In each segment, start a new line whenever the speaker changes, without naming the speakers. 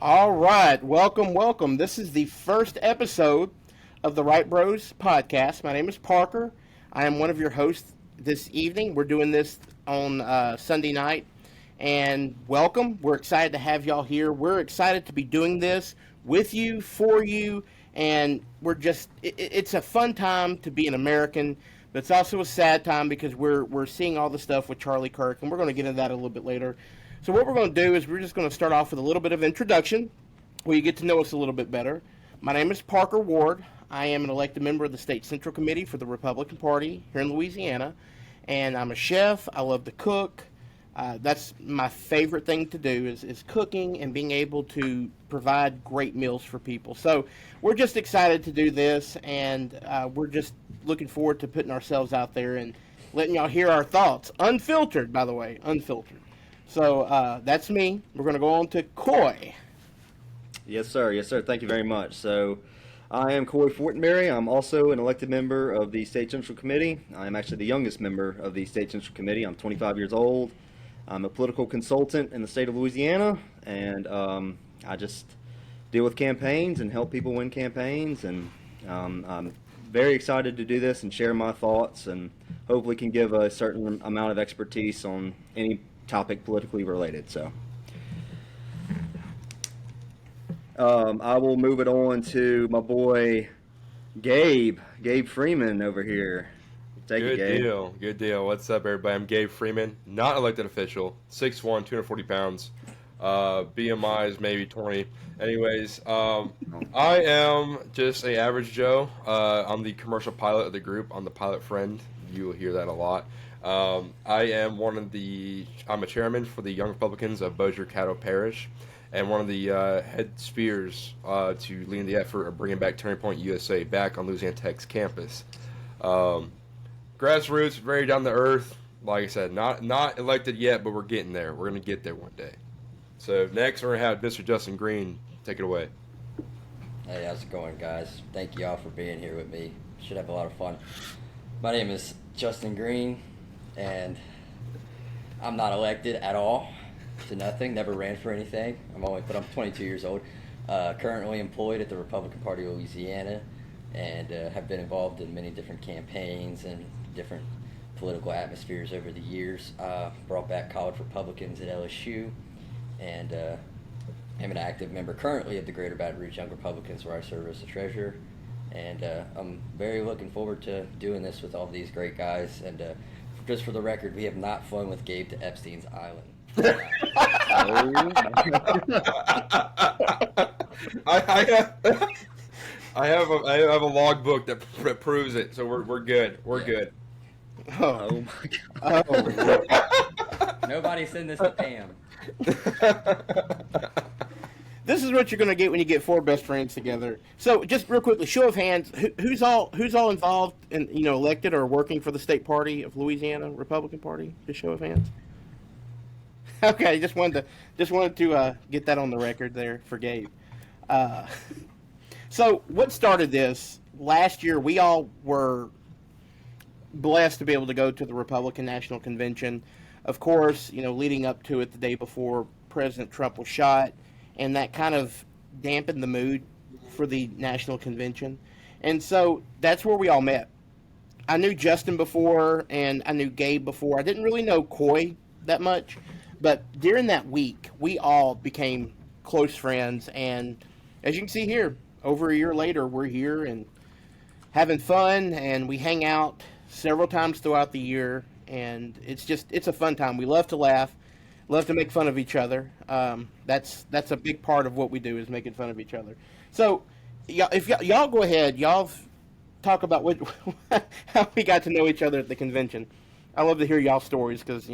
All right, welcome. This is the first episode of the Right Bros podcast. My name is Parker. I am one of your hosts this evening. We're doing this on Sunday night, and welcome. We're excited to have y'all here. We're excited to be doing this with you, for you, and it's a fun time to be an American, but it's also a sad time because we're seeing all the stuff with Charlie Kirk, and we're going to get into that a little bit later. So what we're going to do is we're just going to start off with a little bit of introduction where you get to know us a little bit better. My name is Parker Ward. I am an elected member of the State Central Committee for the Republican Party here in Louisiana, and I'm a chef. I love to cook. That's my favorite thing to do is cooking and being able to provide great meals for people. So we're just excited to do this, and we're just looking forward to putting ourselves out there and letting y'all hear our thoughts. Unfiltered, by the way, unfiltered. So that's me. We're going to go on to Coy.
Yes, sir. Yes, sir. Thank you very much. So, I am Coy Fortenberry. I'm also an elected member of the State Central Committee. I'm actually the youngest member of the State Central Committee. I'm 25 years old. I'm a political consultant in the state of Louisiana, and I just deal with campaigns and help people win campaigns. And I'm very excited to do this and share my thoughts, and hopefully can give a certain amount of expertise on any topic politically related. So I will move it on to my boy Gabe Freeman over here. Take it, Gabe.
Good deal. What's up, everybody? I'm Gabe Freeman, not elected official, 6'1", 240 pounds. BMI is maybe 20. Anyways, I am just a average Joe. I'm the commercial pilot of the group. I'm the pilot friend. You will hear that a lot. I'm a chairman for the Young Republicans of Bossier Caddo Parish, and one of the head spears to lead the effort of bringing back Turning Point USA back on Louisiana Tech's campus. Grassroots, very down to earth. Like I said, not elected yet, but we're getting there. We're going to get there one day. So next, we're going to have Mr. Justin Green. Take it away.
Hey, how's it going, guys? Thank you all for being here with me. Should have a lot of fun. My name is Justin Green, and I'm not elected at all to nothing. Never ran for anything. I'm 22 years old. Currently employed at the Republican Party of Louisiana, and have been involved in many different campaigns and different political atmospheres over the years. Brought back college Republicans at LSU, and am an active member currently of the Greater Baton Rouge Young Republicans, where I serve as the treasurer. And I'm very looking forward to doing this with all these great guys. And just for the record, we have not flown with Gabe to Epstein's Island.
I have a logbook that proves it, so we're good. We're good.
Oh my God.
Oh. Nobody send this to Pam.
This is what you're going to get when you get four best friends together. So, just real quickly, show of hands: who's all involved in elected or working for the state party of Louisiana, Republican Party? Just show of hands. Okay, just wanted to get that on the record there for Gabe. So, what started this last year? We all were blessed to be able to go to the Republican National Convention. Of course, leading up to it, the day before President Trump was shot. And that kind of dampened the mood for the national convention. And so that's where we all met. I knew Justin before, and I knew Gabe before. I didn't really know Coy that much. But during that week, we all became close friends. And as you can see here, over a year later, we're here and having fun. And we hang out several times throughout the year. And it's a fun time. We love to laugh. Love to make fun of each other. That's a big part of what we do is making fun of each other. So, if y'all go ahead, y'all talk about how we got to know each other at the convention. I love to hear y'all stories because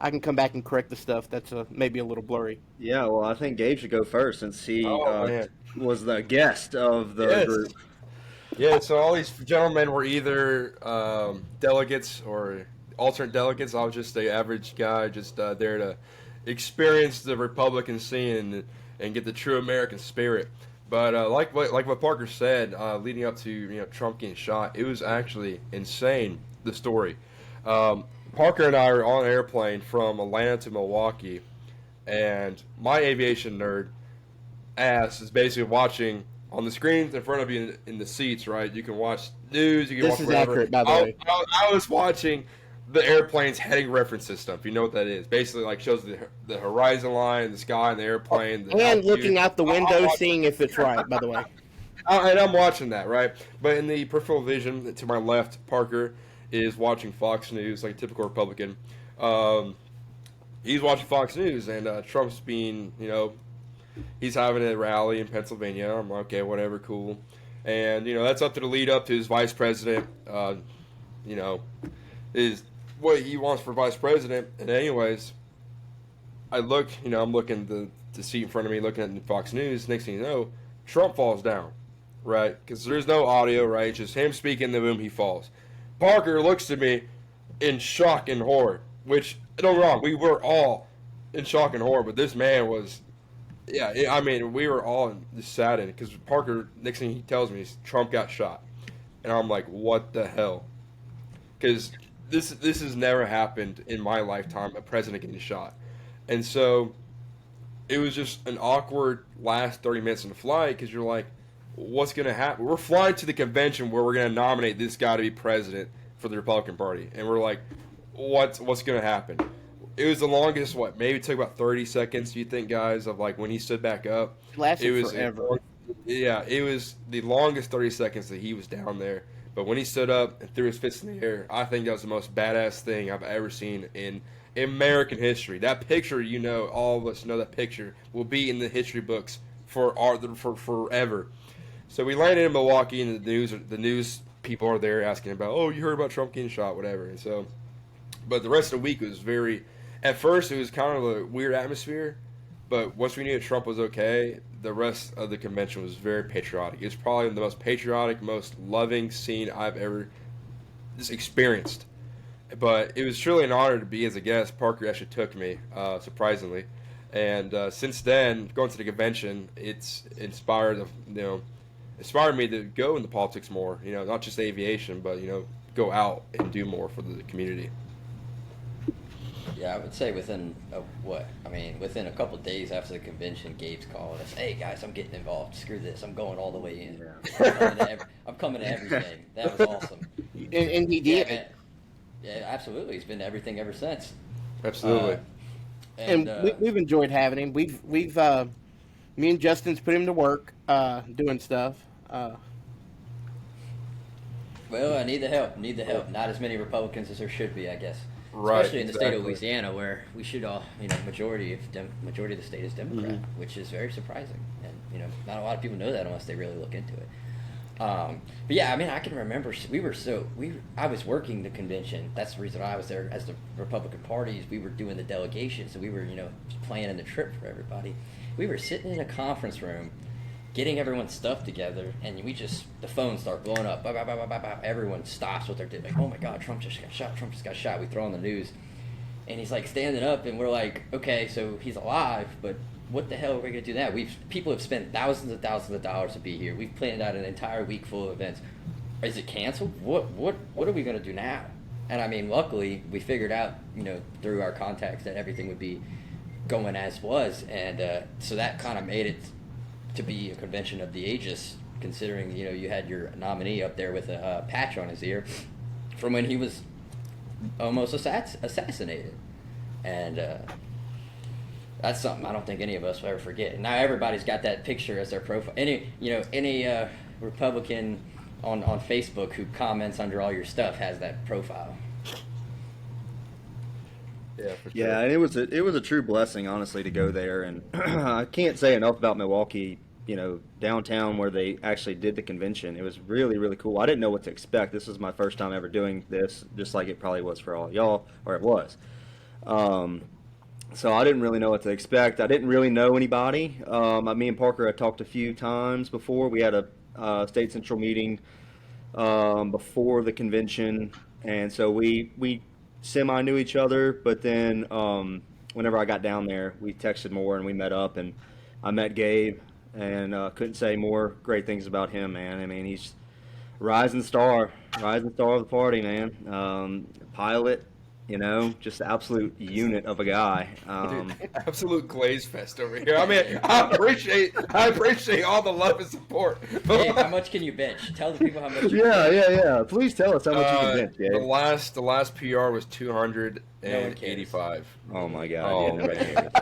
I can come back and correct the stuff that's maybe a little blurry.
Yeah, well, I think Gabe should go first since he was the guest of the group.
Yeah, so all these gentlemen were either delegates or alternate delegates. I was just the average guy, just there to experience the Republican scene and get the true American spirit. But like what Parker said, leading up to Trump getting shot, it was actually insane. The story. Parker and I were on an airplane from Atlanta to Milwaukee, and my aviation nerd ass is basically watching on the screens in front of you in the seats, right? You can watch news, you can
This
watch
is
whatever.
accurate, by the way.
I was watching the airplane's heading reference system, if you know what that is. Basically, like, shows the horizon line, the sky, and the airplane. The
And
altitude.
looking out the
I'm
window,
watching-
seeing if it's right, by the way.
And I'm watching that, right? But in the peripheral vision to my left, Parker is watching Fox News, like a typical Republican. He's watching Fox News, and Trump's being, he's having a rally in Pennsylvania. I'm like, okay, whatever, cool. And, that's up to the lead up to his vice president, is what he wants for vice president. And anyways, I look, I'm looking the seat in front of me, looking at Fox News. Next thing you know, Trump falls down, right? Because there's no audio, right? It's just him speaking, the boom, he falls. Parker looks at me in shock and horror, which, don't get me wrong, we were all in shock and horror, but this man was, we were all just saddened because Parker, next thing he tells me is Trump got shot. And I'm like, what the hell? Because this has never happened in my lifetime, a president getting shot. And so it was just an awkward last 30 minutes on the flight because you're like, what's going to happen? We're flying to the convention where we're going to nominate this guy to be president for the Republican Party. And we're like, what's going to happen? It was the longest, maybe it took about 30 seconds, do you think, guys, of like when he stood back up.
It lasted forever.
It was the longest 30 seconds that he was down there. But when he stood up and threw his fists in the air, I think that was the most badass thing I've ever seen in American history. That picture, all of us know that picture will be in the history books for forever. So we landed in Milwaukee, and the news people are there asking about, oh, you heard about Trump getting shot, whatever. And so, but the rest of the week was at first it was kind of a weird atmosphere, but once we knew that Trump was okay, the rest of the convention was very patriotic. It's probably the most patriotic, most loving scene I've ever just experienced. But it was truly an honor to be as a guest. Parker actually took me, surprisingly. And since then, going to the convention, it's inspired me to go into politics more. Not just aviation, but go out and do more for the community.
Yeah, I would say within a couple of days after the convention, Gabe's calling us, "Hey guys, I'm getting involved. Screw this, I'm going all the way in. I'm coming to everything." That was awesome.
And he did.
Yeah, absolutely. He's been to everything ever since.
Absolutely.
And we've enjoyed having him. We've me and Justin's put him to work doing stuff.
Well, I need the help. Not as many Republicans as there should be, I guess.
Right,
especially in the state of
exactly.
Louisiana, where we should all, majority of the state is Democrat, which is very surprising, and not a lot of people know that unless they really look into it. But yeah, I can remember I was working the convention. That's the reason I was there as the Republican parties. We were doing the delegation, so we were planning the trip for everybody. We were sitting in a conference room, getting everyone's stuff together, and the phones start blowing up. Bah, bah, bah, bah, bah, bah. Everyone stops what they're doing. Like, oh my God, Trump just got shot. We throw on the news. And he's like standing up, and we're like, okay, so he's alive, but what the hell are we going to do now? People have spent thousands of dollars to be here. We've planned out an entire week full of events. Is it canceled? What are we going to do now? And luckily, we figured out, through our contacts that everything would be going as was. And so that kind of made it to be a convention of the ages, considering you had your nominee up there with a patch on his ear from when he was almost assassinated, and that's something I don't think any of us will ever forget. Now everybody's got that picture as their profile. Any Republican on Facebook who comments under all your stuff has that profile.
Yeah, for sure.
Yeah, and it was a true blessing, honestly, to go there. And I can't say enough about Milwaukee, downtown where they actually did the convention. It was really, really cool. I didn't know what to expect. This was my first time ever doing this, just like it probably was for all y'all, or it was. So I didn't really know what to expect. I didn't really know anybody. Me and Parker had talked a few times before. We had a state central meeting before the convention, and so we semi knew each other. But then whenever I got down there, we texted more and we met up, and I met Gabe, and couldn't say more great things about him, man. He's rising star of the party, man. Pilot, You know, just an absolute unit of a guy.
Absolute glaze fest over here. I mean, I appreciate all the love and support.
Gabe, how much can you bench? Tell the people how much you
Yeah,
bench.
yeah. Please tell us how much you can bench,
The
Gabe.
last PR was
No one cares.
285.
Oh my God!
Oh,
yeah, nobody cares.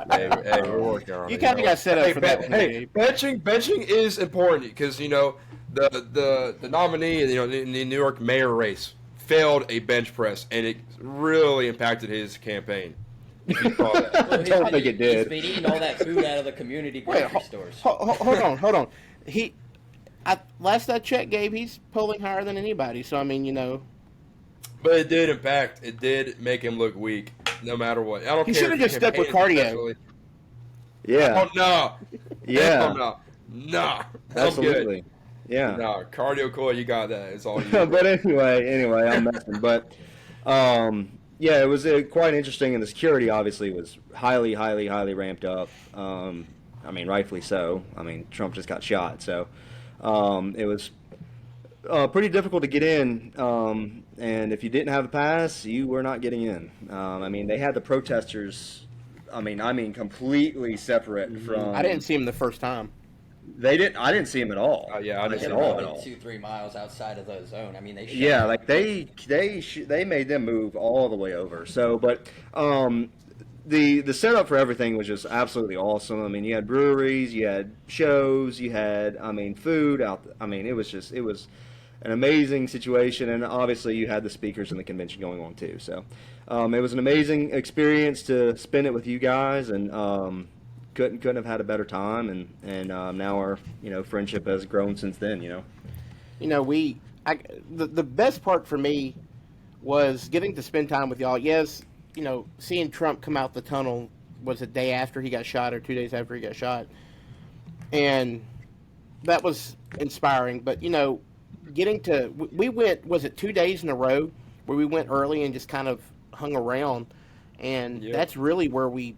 hey, we're working on it.
You kind of got set up for that one,
Hey,
Gabe.
benching is important because the nominee, in the New York mayor race failed a bench press, and it really impacted his campaign. If you saw that.
Well,
Don't think it did.
He's been eating all that food out of the community grocery stores.
Hold on. Last I checked, Gabe, he's polling higher than anybody. So I mean,
But it did impact. It did make him look weak, no matter what. I don't
He
care.
should've
if
just stuck with
campaign
cardio.
especially-
Yeah,
Oh no.
yeah,
Oh, no. I'm
absolutely.
good.
Yeah.
No, cardio core, you got that. It's all you.
But anyway, I'm messing. But yeah, it was quite interesting, and the security obviously was highly ramped up. I mean, rightfully so. I mean, Trump just got shot, so it was pretty difficult to get in. And if you didn't have a pass, you were not getting in. I mean, they had the protesters. I mean, completely separate from.
I didn't see him the first time.
They didn't. I didn't see him at all.
Yeah, I
They
didn't
at
were
all.
probably 2-3 miles outside of the zone. I mean, they.
Yeah, like they made them move all the way over. So, but the setup for everything was just absolutely awesome. I mean, you had breweries, you had shows, you had food out. I mean, it was an amazing situation, and obviously you had the speakers and the convention going on too. So, it was an amazing experience to spend it with you guys, and couldn't have had a better time. And now our friendship has grown since then.
The best part for me was getting to spend time with y'all. Yes, seeing Trump come out the tunnel was a day after he got shot or 2 days after he got shot. And that was inspiring. But, we went, was it 2 days in a row where we went early and just kind of hung around. And that's really where we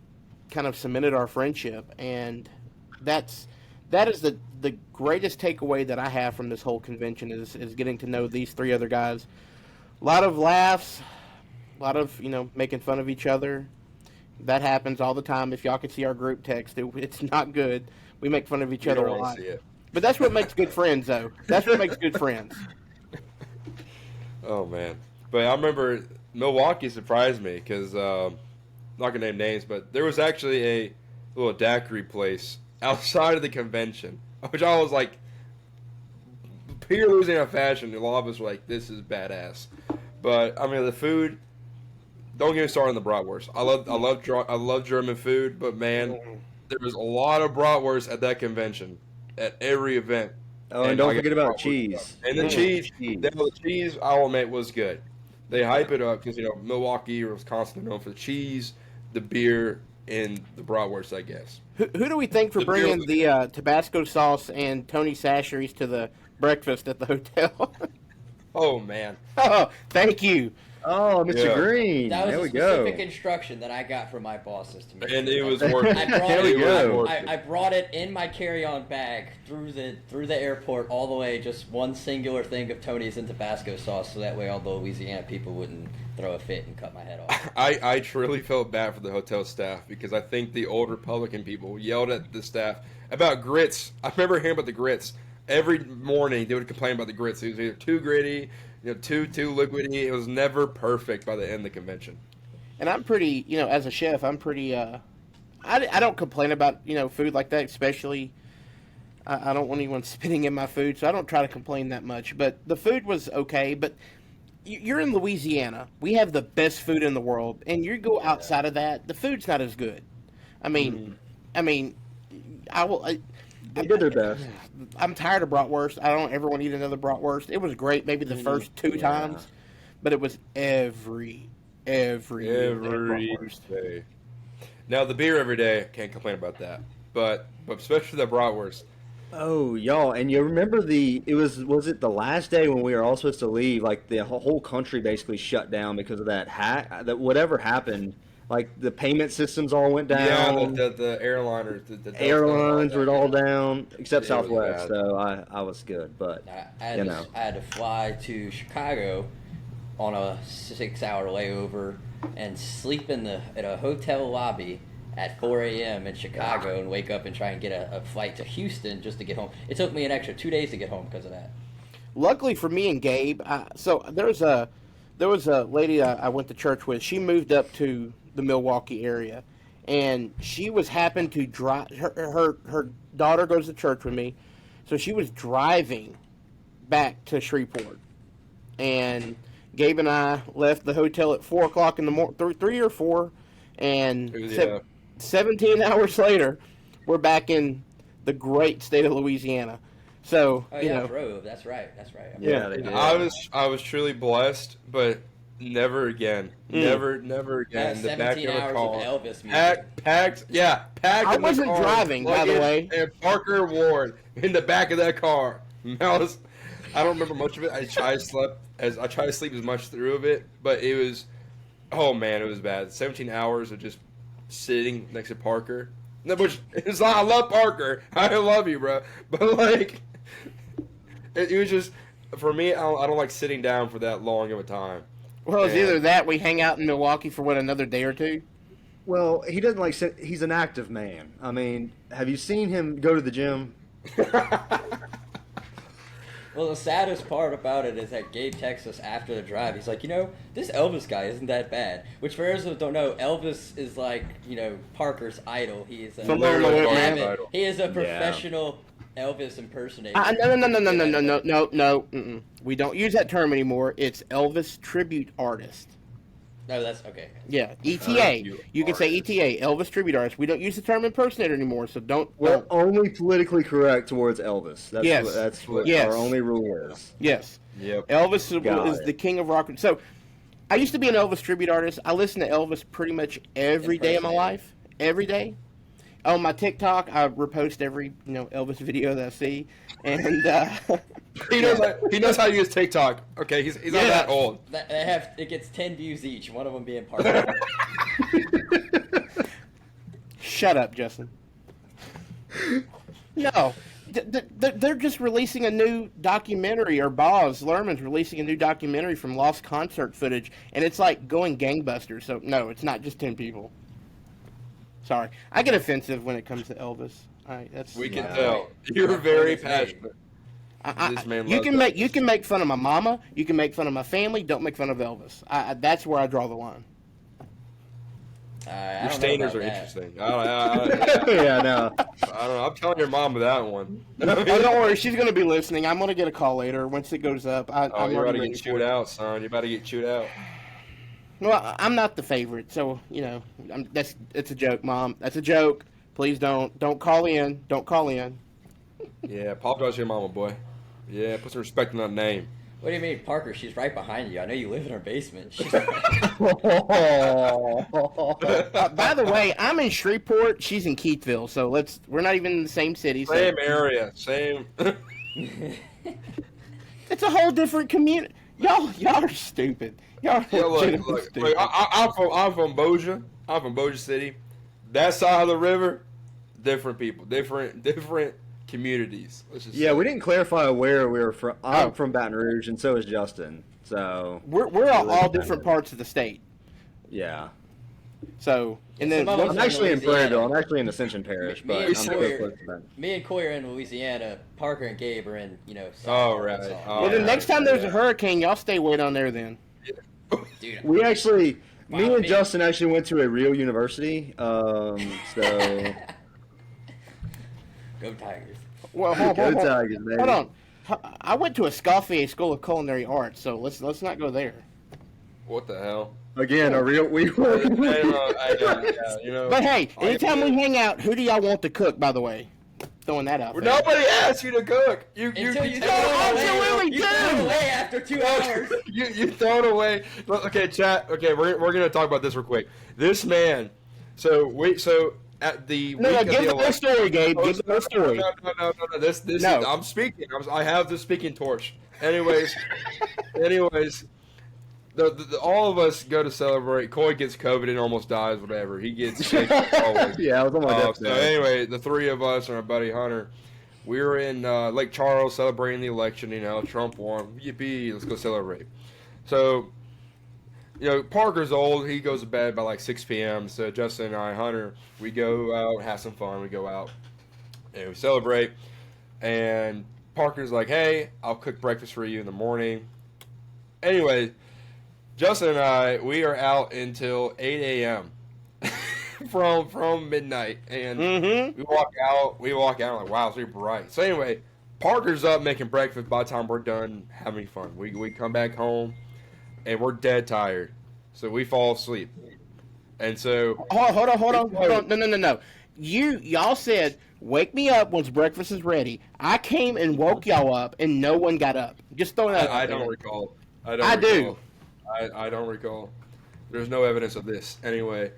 kind of cemented our friendship. And that is the greatest takeaway that I have from this whole convention is getting to know these three other guys. A lot of laughs, a lot of making fun of each other. That happens all the time. If y'all could see our group text, it's not good. We make fun of each other a lot. But that's what makes good friends, though. That's what makes good friends.
Oh man, but I remember Milwaukee surprised me because not gonna name names, but there was actually a little daiquiri place outside of the convention, which I was like, pure losing a fashion. A lot of us were like, "This is badass," but I mean, the food. Don't get me started on the bratwurst. I love German food, but man, there was a lot of bratwurst at that convention, at every event.
Oh, and don't forget about cheese.
And the cheese, the cheese, I will admit, was good. They hype it up because Milwaukee or Wisconsin are known for the cheese, the beer, and the bratwurst, I guess.
Who do we thank for bringing the Tabasco sauce and Tony Chachere's to the breakfast at the hotel?
Oh man!
Oh, thank you.
Oh, Mr.
Yeah.
Green.
That was
there
a
we go.
specific instruction that I got from my bosses to me.
And it was working.
I brought
There we
it.
go.
I brought it in my carry-on bag through the airport all the way. Just one singular thing of Tony's and Tabasco sauce, so that way all the Louisiana people wouldn't throw a fit and cut my head off.
I truly felt bad for the hotel staff because I think the old Republican people yelled at the staff about grits. I remember hearing about the grits. Every morning they would complain about the grits. It was either too gritty, too liquidy. It was never perfect by the end of the convention.
And I'm pretty, as a chef, I'm pretty. I don't complain about food like that, especially. I don't want anyone spitting in my food, so I don't try to complain that much. But the food was okay. But you're in Louisiana. We have the best food in the world, and you go outside of that, the food's not as good. I mean, I will.
They did their best.
I'm tired of bratwurst. I don't ever want to eat another bratwurst. It was great maybe the first two times, but it was every bratwurst.
day. Now the beer every day, can't complain about that. But especially the bratwurst.
Oh, y'all, and you remember was it the last day when we were all supposed to leave? Like the whole country basically shut down because of that hack. That whatever happened, like the payment systems all went down.
Yeah, the airliners, the
airlines were all down except
Yeah, it was
Southwest.
bad.
So I was good, but
I had to fly to Chicago on a 6-hour layover and sleep in a hotel lobby at 4 a.m. in Chicago and wake up and try and get a flight to Houston just to get home. It took me an extra 2 days to get home because of that.
Luckily for me and Gabe, so there was a lady I went to church with. She moved up to the Milwaukee area, and she was happened to drive. Her daughter goes to church with me, so she was driving back to Shreveport, and Gabe and I left the hotel at 4 o'clock in the morning, 3 or 4, and 17 hours later, we're back in the great state of Louisiana. So,
drove. That's right.
Yeah, they did.
I was truly blessed, but never again. Never again. The back of the
hours
car.
of Elvis music.
Packed.
I
in the
wasn't
car,
driving, by the way.
And Parker Ward in the back of that car. I don't remember much of it. I tried to sleep as much through of it, but it was, oh man, it was bad. 17 hours of just sitting next to Parker. Which it's not. I love Parker. I love you, bro. But like, it was just for me. I don't like sitting down for that long of a time.
Well, it's either that we hang out in Milwaukee for another day or two.
Well, he doesn't like sit. He's an active man. I mean, have you seen him go to the gym?
Well, the saddest part about it is that Gabe texts us after the drive. He's like, this Elvis guy isn't that bad. Which, for those who don't know, Elvis is like, Parker's idol. He is a he is a professional Elvis impersonator.
No. We don't use that term anymore. It's Elvis tribute artist.
No, that's okay.
Yeah, ETA. You can say ETA, Elvis tribute artist. We don't use the term impersonator anymore, so don't.
Only politically correct towards Elvis. That's what
yes.
Our only rule is.
Yes.
Yep.
Elvis is the king of rock. So, I used to be an Elvis tribute artist. I listen to Elvis pretty much every day of my life. Every day. On my TikTok, I repost every Elvis video that I see, and
he knows how to use TikTok. Okay, he's not that old.
It gets 10 views each. One of them being Parker.
Shut up, Justin. No, they're just releasing a new documentary, or Boz Lerman's releasing a new documentary from lost concert footage, and it's like going gangbusters. So no, it's not just 10 people. Sorry, I get offensive when it comes to Elvis.
We can tell you're very passionate.
You can make fun of my mama. You can make fun of my family. Don't make fun of Elvis. That's where I draw the line.
Your stainers are interesting.
Yeah, no.
I don't know. I'm telling your mom that one.
Don't worry. She's going to be listening. I'm going to get a call later once it goes up. I'm
you're about to get chewed out, son. You're about to get chewed out.
Well, I'm not the favorite, so it's a joke, Mom. That's a joke. Please don't call in. Don't call in.
Yeah, apologize to your mama, boy. Yeah, put some respect on that name.
What do you mean, Parker? She's right behind you. I know you live in her basement.
By the way, I'm in Shreveport. She's in Keithville, so we're not even in the same city.
Same area, same.
It's a whole different community. Y'all are stupid. Y'all are
look, I'm from Bossier. I'm from Bossier City. That side of the river, different people, different communities.
We didn't clarify where we were from. I'm from Baton Rouge, and so is Justin. So
we're all different parts of the state.
Yeah.
So and then
I'm actually in Prairieville. I'm actually in Ascension Parish, but I'm very close to that.
Me and Coy are in Louisiana. Parker and Gabe are in
Oh right.
Well, the next time there's a hurricane, y'all stay way down there then.
Dude,
me and Justin actually went to a real university. So
go Tigers.
Well, hold
Tigers, baby.
Hold on. I went to a Escoffier School of Culinary Arts, so let's not go there.
What the hell?
Again, a real we.
But hey, anytime we hang out, who do y'all want to cook? By the way, throwing that out.
Nobody asked you to cook. You
absolutely
do. Throw it away after 2 hours.
You throw it away. Okay, chat. Okay, we're gonna talk about this real quick. This man. So at the
give the whole story, Gabe. Give the whole story.
No. This
No.
I'm speaking. I have the speaking torch. Anyways. All of us go to celebrate. Coy gets COVID and almost dies, whatever. He gets sick always.
Yeah, I was on my deathbed.
So anyway, the three of us and our buddy Hunter, we were in Lake Charles celebrating the election. Trump won. Yippee! Let's go celebrate. So Parker's old. He goes to bed by like 6 p.m. So Justin and I, Hunter, we go out, have some fun. We go out and we celebrate. And Parker's like, "Hey, I'll cook breakfast for you in the morning." Anyway, Justin and I, we are out until 8 a.m. from midnight, and we walk out. Like, wow, it's really bright. So anyway, Parker's up making breakfast. By the time we're done having fun, we come back home, and we're dead tired, so we fall asleep. And so
Hold on. No. Y'all said wake me up once breakfast is ready. I came and woke y'all up, and no one got up. Just throwing that.
I don't recall.
I do.
I don't recall. There's no evidence of this. Anyway,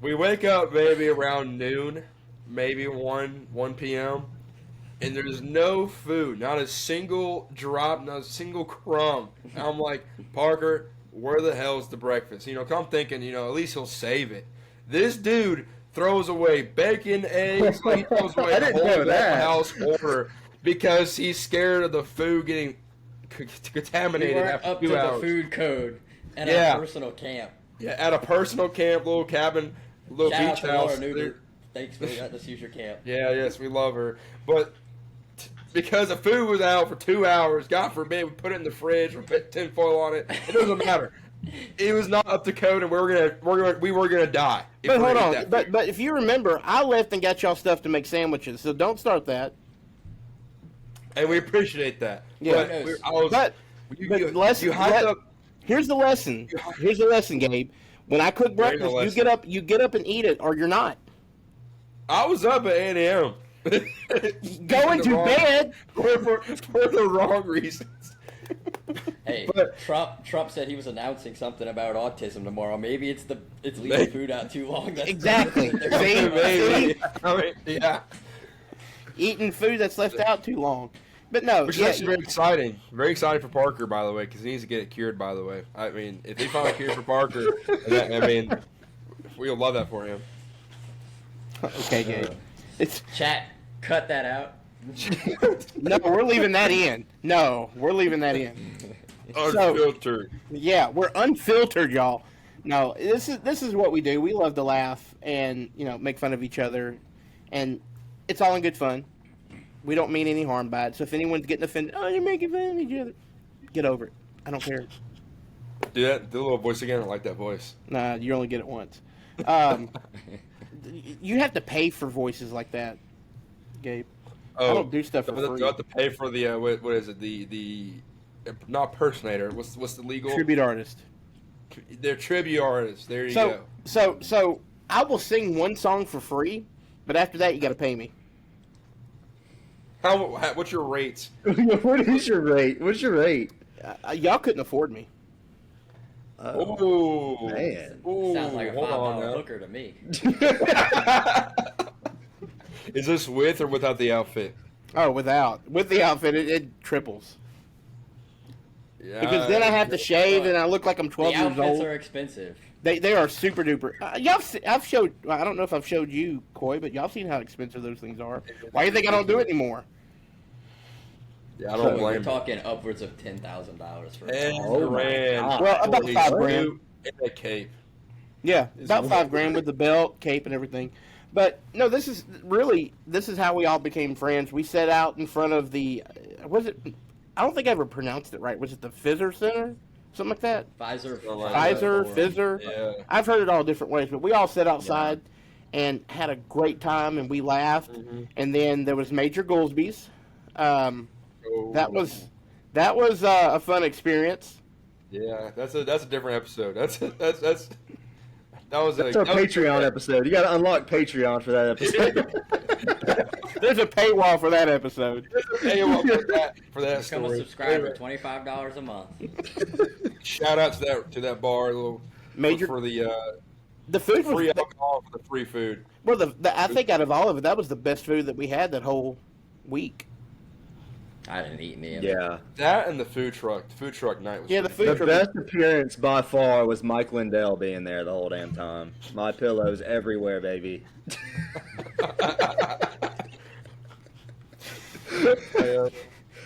we wake up maybe around noon, maybe 1 p.m., and there's no food, not a single drop, not a single crumb. And I'm like, Parker, where the hell's the breakfast? I'm thinking, at least he'll save it. This dude throws away bacon, eggs, like he throws away the whole house order because he's scared of the food getting contaminated
We weren't
after
up
2
to
hours.
the food code at
Yeah.
our personal camp.
Yeah, at a personal camp, little cabin, little
Shout out
beach
to Laura
house.
Newton. Thanks for letting us use your camp.
Yeah, yes, we love her. But because the food was out for 2 hours, God forbid we put it in the fridge or put tinfoil on it. It doesn't matter. It was not up to code, and we were gonna die. if
But
we
hold
ate
on.
that
But
food.
but if you remember, I left and got y'all stuff to make sandwiches. So don't start that.
And we appreciate that.
Yeah.
But I was.
But
you
lesson.
hyped up.
Here's the lesson. Here's the lesson, Gabe. When I cook
There ain't no
breakfast,
lesson.
you get up and eat it, or you're not.
I was up at 8 a.m.
Going to bed.
for the wrong reasons.
Hey,
But-
Trump said he was announcing something about autism tomorrow. Maybe it's leaving food out too long. That's
Exactly.
They're
See?
Maybe. I mean, yeah.
Eating food that's left out too long. But no,
Which is actually very exciting. Very exciting for Parker, by the way, because he needs to get it cured, by the way. I mean, if they find a cure for Parker, we'll love that for him.
okay, Gabe. It's
Chat, cut that out.
no, we're leaving that in. No, we're leaving that in.
Unfiltered.
Yeah, we're unfiltered, y'all. No, this is what we do. We love to laugh and make fun of each other, and it's all in good fun. We don't mean any harm by it. So if anyone's getting offended, oh, you're making fun of each other, get over it. I don't care.
Do the little voice again. I like that voice.
Nah, you only get it once. You have to pay for voices like that, Gabe. I don't do stuff for free.
You have to pay for the what is it? The not personator. What's the legal?
Tribute artist.
They're tribute artists. There you
So
go.
so I will sing one song for free, but after that you got to pay me.
What's your rates?
What is your rate? What's your rate?
Y'all couldn't afford me.
Oh
man.
Ooh,
Sounds like a
hold on
$5
now.
hooker to me.
Is this with or without the outfit?
Oh, with the outfit, it triples.
Yeah.
Because then I have to shave and I look like I'm 12
The
years
outfits
old.
are expensive.
They are super duper. I've showed. I don't know if I've showed you, Coy, but y'all seen how expensive those things are. Why do you think I don't do it anymore?
Yeah, I don't
We're
blame you.
talking upwards of $10,000 for a
10
song.
Oh my
grand.
God.
Well, about
for a
5
suit
grand.
And a cape.
Yeah, about $5 grand with the belt, cape, and everything. But no, this is how we all became friends. We set out in front of the. Was it? I don't think I ever pronounced it right. Was it the Fizzer Center? Something like that.
Pfizer,
Pfizer, Fizzer.
Yeah.
I've heard it all different ways, but we all sat outside and had a great time, and we laughed.
Mm-hmm.
And then there was Major Goolsby's.
Oh.
That was a fun experience.
Yeah, that's a different episode. That was
That's our Patreon episode. You got to unlock Patreon for that episode.
There's a paywall for that episode.
Hey, well, for that
Become a
story.
subscriber, $25 a month.
Shout out to that bar, little
Major
for the
the food was
free alcohol for the free food.
well. I think out of all of it, that was the best food that we had that whole week.
I didn't eat any of it.
Yeah.
That and the food truck. The food truck night was
Yeah, the
pretty
food
The
truck.
best appearance by far was Mike Lindell being there the whole damn time. My pillows everywhere, baby.
good.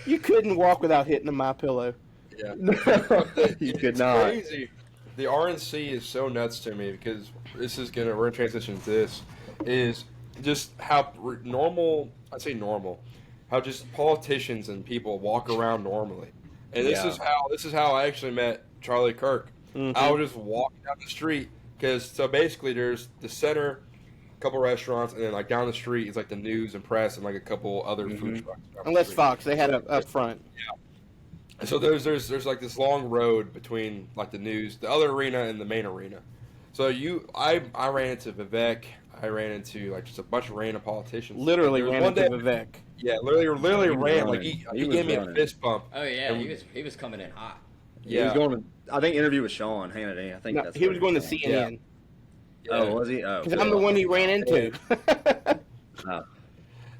You couldn't walk without hitting a My Pillow.
Yeah.
No, you could not.
Crazy. the RNC is so nuts to me because we're gonna transition to this, is just how normal, I'd say normal, how just politicians and people walk around normally. And this is how I actually met Charlie Kirk. I was just walking down the street because so basically there's the center, a couple restaurants, and then like down the street is like the news and press and like a couple other food trucks.
Unless Fox, they had it up front.
Yeah. So there's like this long road between like the news, the other arena, and the main arena. So I ran into Vivek. I ran into like just a bunch of random politicians.
Literally ran into Vivek.
Yeah, literally ran. Like
He
he
was
gave me a
running.
fist bump.
Oh yeah, he was coming in hot.
He was
Yeah.
going to, I think, interview with Sean Hannity. I think
No,
that's
he
what
was going to
saying.
CNN.
Oh, was he? Oh,
Because I'm the one he ran into.
Oh.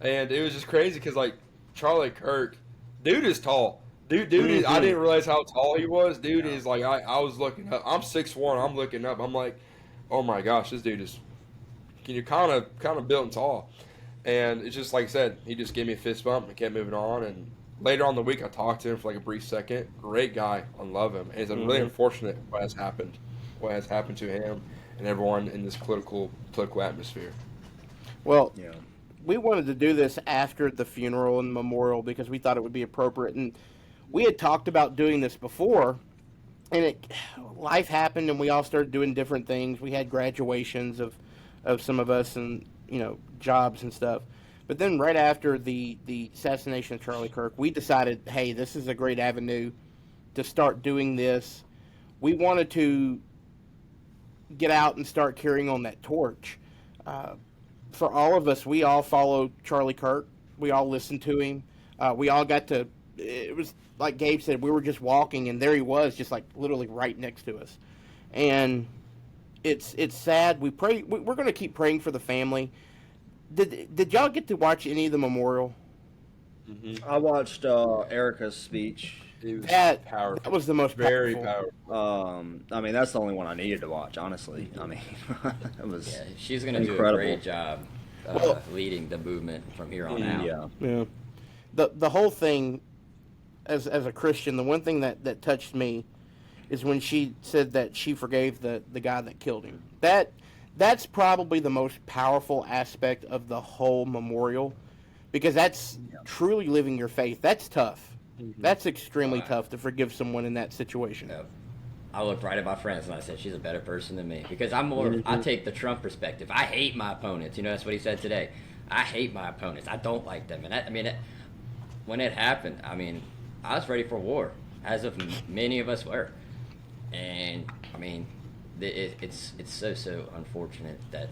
And it was just crazy because like Charlie Kirk, dude is tall. Dude is, I didn't realize how tall he was. Dude is like I was looking up. I'm 6'1". I'm looking up. I'm like, oh my gosh, this dude is. You're kind of built and tall, and it's just like I said. He just gave me a fist bump and kept moving on. And later on in the week, I talked to him for like a brief second. Great guy, I love him. And it's really unfortunate what has happened to him and everyone in this political atmosphere.
Well,
Yeah.
we wanted to do this after the funeral and memorial because we thought it would be appropriate, and we had talked about doing this before, and life happened, and we all started doing different things. We had graduations of some of us, and jobs and stuff. But then right after the assassination of Charlie Kirk, we decided, hey, this is a great avenue to start doing this. We wanted to get out and start carrying on that torch. For all of us, we all followed Charlie Kirk. We all listened to him. We all got to. It was like Gabe said. We were just walking, and there he was, just like literally right next to us. And it's sad. We pray. We're going to keep praying for the family. Did y'all get to watch any of the memorial?
I watched Erica's speech.
It was
That
powerful.
That was the most
Very
powerful.
powerful.
I mean, that's the only one I needed to watch, honestly. I mean, it was
Yeah, she's gonna do a
incredible.
great job leading the movement from here on out.
Yeah.
Yeah. The whole thing, as a Christian, the one thing that touched me is when she said that she forgave the guy that killed him. That's probably the most powerful aspect of the whole memorial, because that's truly living your faith. That's tough. That's extremely tough to forgive someone in that situation.
Yeah. I looked right at my friends and I said, she's a better person than me. Because I'm more, I take the Trump perspective. I hate my opponents. That's what he said today. I hate my opponents. I don't like them. And when it happened, I was ready for war, as of many of us were. And, it's so unfortunate that,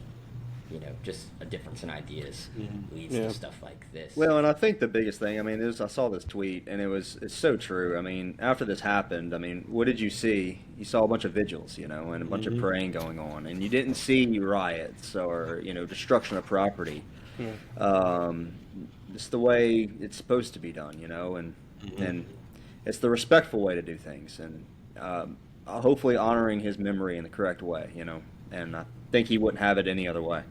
just a difference in ideas leads to stuff like this.
Well, and I think the biggest thing, is I saw this tweet, and it's so true. After this happened, what did you see? You saw a bunch of vigils, and a bunch of praying going on, and you didn't see riots or, destruction of property. It's the way it's supposed to be done, and it's the respectful way to do things, and hopefully honoring his memory in the correct way, and I think he wouldn't have it any other way.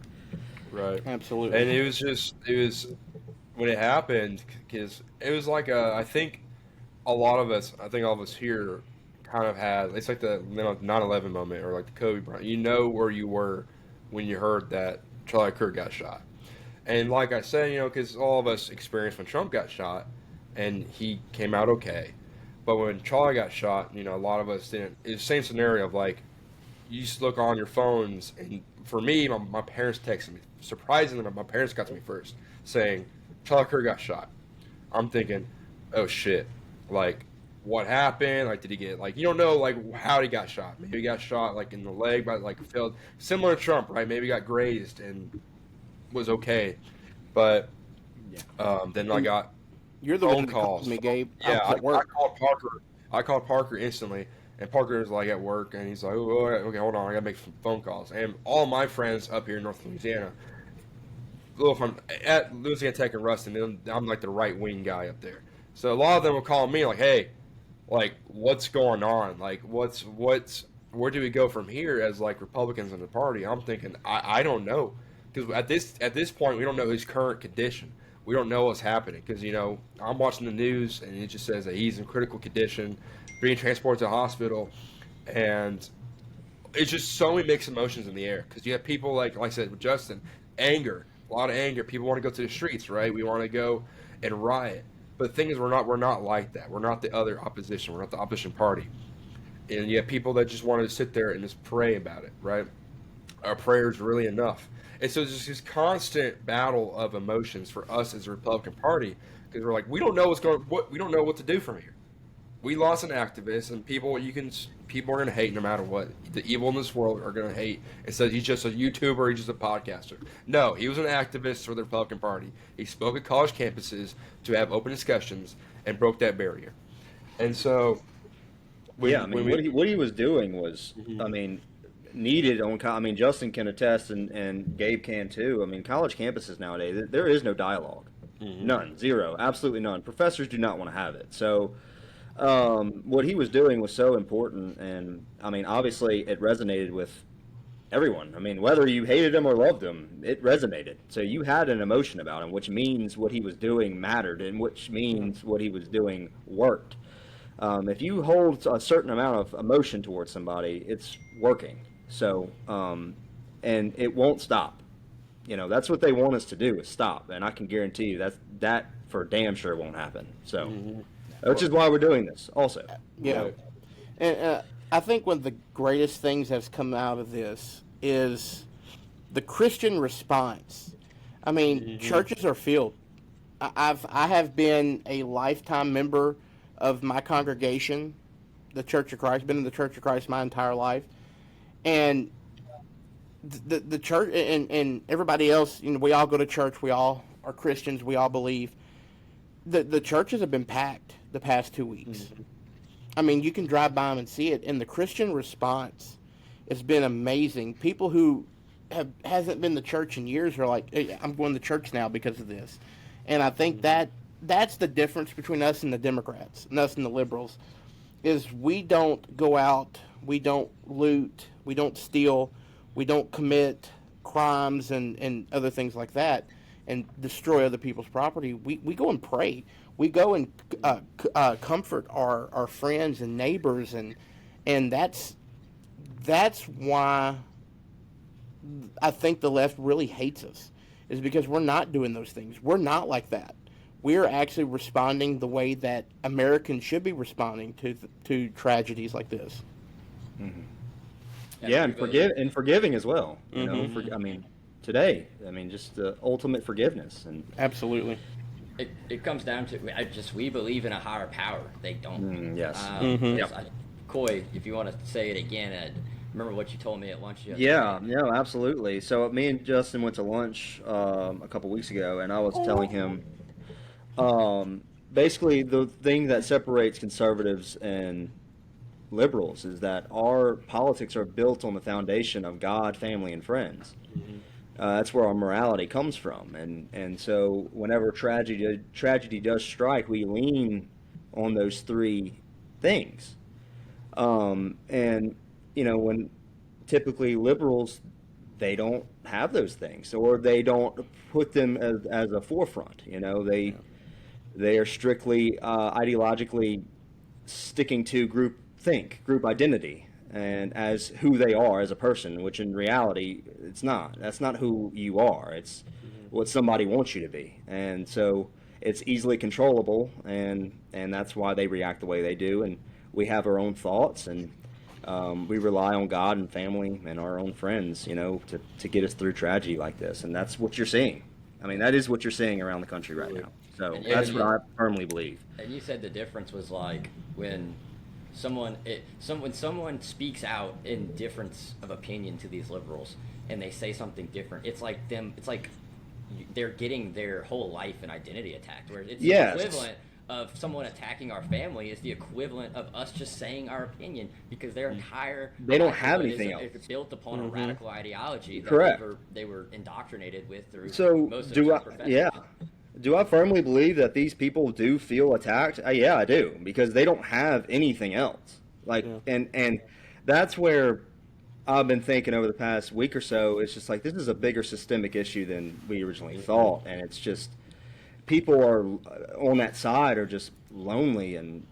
Right.
Absolutely.
And it was when it happened, because it was like I think all of us here kind of had, it's like the 9/11 moment or like the Kobe Bryant. Where you were when you heard that Charlie Kirk got shot. And like I said, because all of us experienced when Trump got shot and he came out okay. But when Charlie got shot, a lot of us didn't. It's the same scenario of like, you just look on your phones, and for me, my parents texted me. Surprisingly, my parents got to me first, saying, Charlie Kirk got shot. I'm thinking, oh shit, like, what happened? Like, did he get, like, you don't know, like, how he got shot. Maybe he got shot, like, in the leg, by, like, failed, similar to Trump, right? Maybe he got grazed and was okay. But then I got
You're the
phone
one that called
calls.
me, Gabe.
Yeah,
I was at work.
I called Parker instantly, and Parker was like at work, and he's like, "Oh, okay, hold on, I gotta make some phone calls." And all my friends up here in North Louisiana, I'm at Louisiana Tech and Ruston, I'm like the right wing guy up there. So a lot of them will call me like, "Hey, like, what's going on? Like, what's where do we go from here as like Republicans in the party?" I'm thinking, I don't know, because at this point we don't know his current condition. We don't know what's happening because, I'm watching the news and it just says that he's in critical condition, being transported to the hospital. And it's just so many mixed emotions in the air because you have people like I said with Justin, anger, a lot of anger. People want to go to the streets, right? We want to go and riot. But the thing is, we're not like that. We're not the other opposition. We're not the opposition party. And you have people that just want to sit there and just pray about it, right? Our prayer is really enough. And so there's this constant battle of emotions for us as a Republican Party because we're like, we don't know we don't know what to do from here. We lost an activist, and people are going to hate no matter what. The evil in this world are going to hate. It says he's just a YouTuber, he's just a podcaster. No, he was an activist for the Republican Party. He spoke at college campuses to have open discussions and broke that barrier. And so,
what he was doing was, needed on. Justin can attest, and Gabe can too. College campuses nowadays, there is no dialogue, none, zero, absolutely none. Professors do not want to have it. So. What he was doing was so important, and obviously it resonated with everyone. Whether you hated him or loved him, it resonated. So you had an emotion about him, which means what he was doing mattered, and which means what he was doing worked. If you hold a certain amount of emotion towards somebody, it's working. So, and it won't stop. That's what they want us to do, is stop, and I can guarantee you that for damn sure won't happen. So. Which is why we're doing this, also.
Yeah, and I think one of the greatest things that's come out of this is the Christian response. Churches are filled. I have been a lifetime member of my congregation, the Church of Christ. Been in the Church of Christ my entire life, and the church and everybody else. We all go to church. We all are Christians. We all believe. The churches have been packed the past 2 weeks. You can drive by them and see it, and the Christian response has been amazing. People who hasn't been to church in years are like, hey, I'm going to church now because of this. And I think that's the difference between us and the Democrats, and us and the liberals, is we don't go out, we don't loot, we don't steal, we don't commit crimes and other things like that and destroy other people's property. We go and pray. We go and comfort our friends and neighbors, and that's why I think the left really hates us, is because we're not doing those things. We're not like that. We're actually responding the way that Americans should be responding to tragedies like this.
Mm-hmm. Yeah, and forgiving as well. Today, just the ultimate forgiveness. And
absolutely.
It comes down to we believe in a higher power. They don't.
Yes.
Coy, if you want to say it again, remember what you told me at lunch yesterday.
Yeah, no, absolutely. So me and Justin went to lunch a couple weeks ago, and I was telling him basically the thing that separates conservatives and liberals is that our politics are built on the foundation of God, family, and friends. That's where our morality comes from, and so whenever tragedy does strike, we lean on those three things. When typically liberals, they don't have those things, or they don't put them as a forefront. They are strictly ideologically sticking to group identity, and as who they are as a person, which in reality it's not. That's not who you are. It's what somebody wants you to be, and so it's easily controllable, and that's why they react the way they do. And we have our own thoughts, and we rely on God and family and our own friends, to get us through tragedy like this. And that's what you're seeing. That is what you're seeing around the country right now. So that's what I firmly believe.
And you said the difference was like when someone speaks out in difference of opinion to these liberals, and they say something different. It's like they're getting their whole life and identity attacked. Where it's the equivalent of someone attacking our family is the equivalent of us just saying our opinion, because their entire
they don't have anything else.
It's built upon a radical ideology that
Correct.
they were indoctrinated with through most of
their
professors.
Yeah. Do I firmly believe that these people do feel attacked? Yeah, I do, because they don't have anything else. And that's where I've been thinking over the past week or so. It's just like, this is a bigger systemic issue than we originally thought, and it's just people are on that side are just lonely, and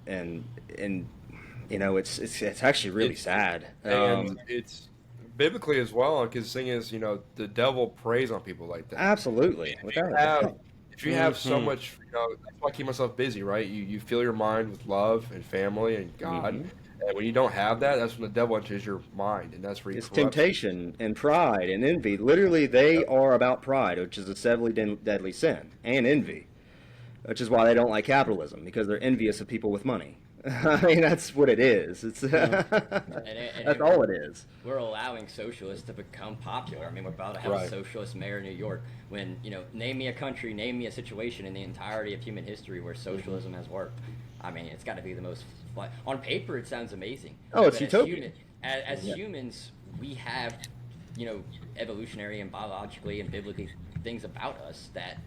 it's actually really sad.
And it's biblically as well, because the thing is, the devil preys on people like that.
Absolutely,
If
without
you
a
have,
doubt.
if you have so
Mhm.
much, that's why I keep myself busy, right? You fill your mind with love and family and God,
Hmm.
and when you don't have that, that's when the devil enters your mind, and that's where he
It's
corrupts you.
temptation and pride and envy. Literally, they are about pride, which is a severely deadly sin, and envy, which is why they don't like capitalism because they're envious of people with money. I mean, that's what it is. It's
Yeah.
that's all it is.
we're allowing socialists to become popular. I mean, we're about to have a
Right.
socialist mayor in New York. When name me a country, name me a situation in the entirety of human history where socialism has worked. I mean, it's got to be the most. On paper, it sounds amazing.
Oh, it's
But
utopian.
as
Yeah.
humans, we have, evolutionary and biologically and biblically things about us that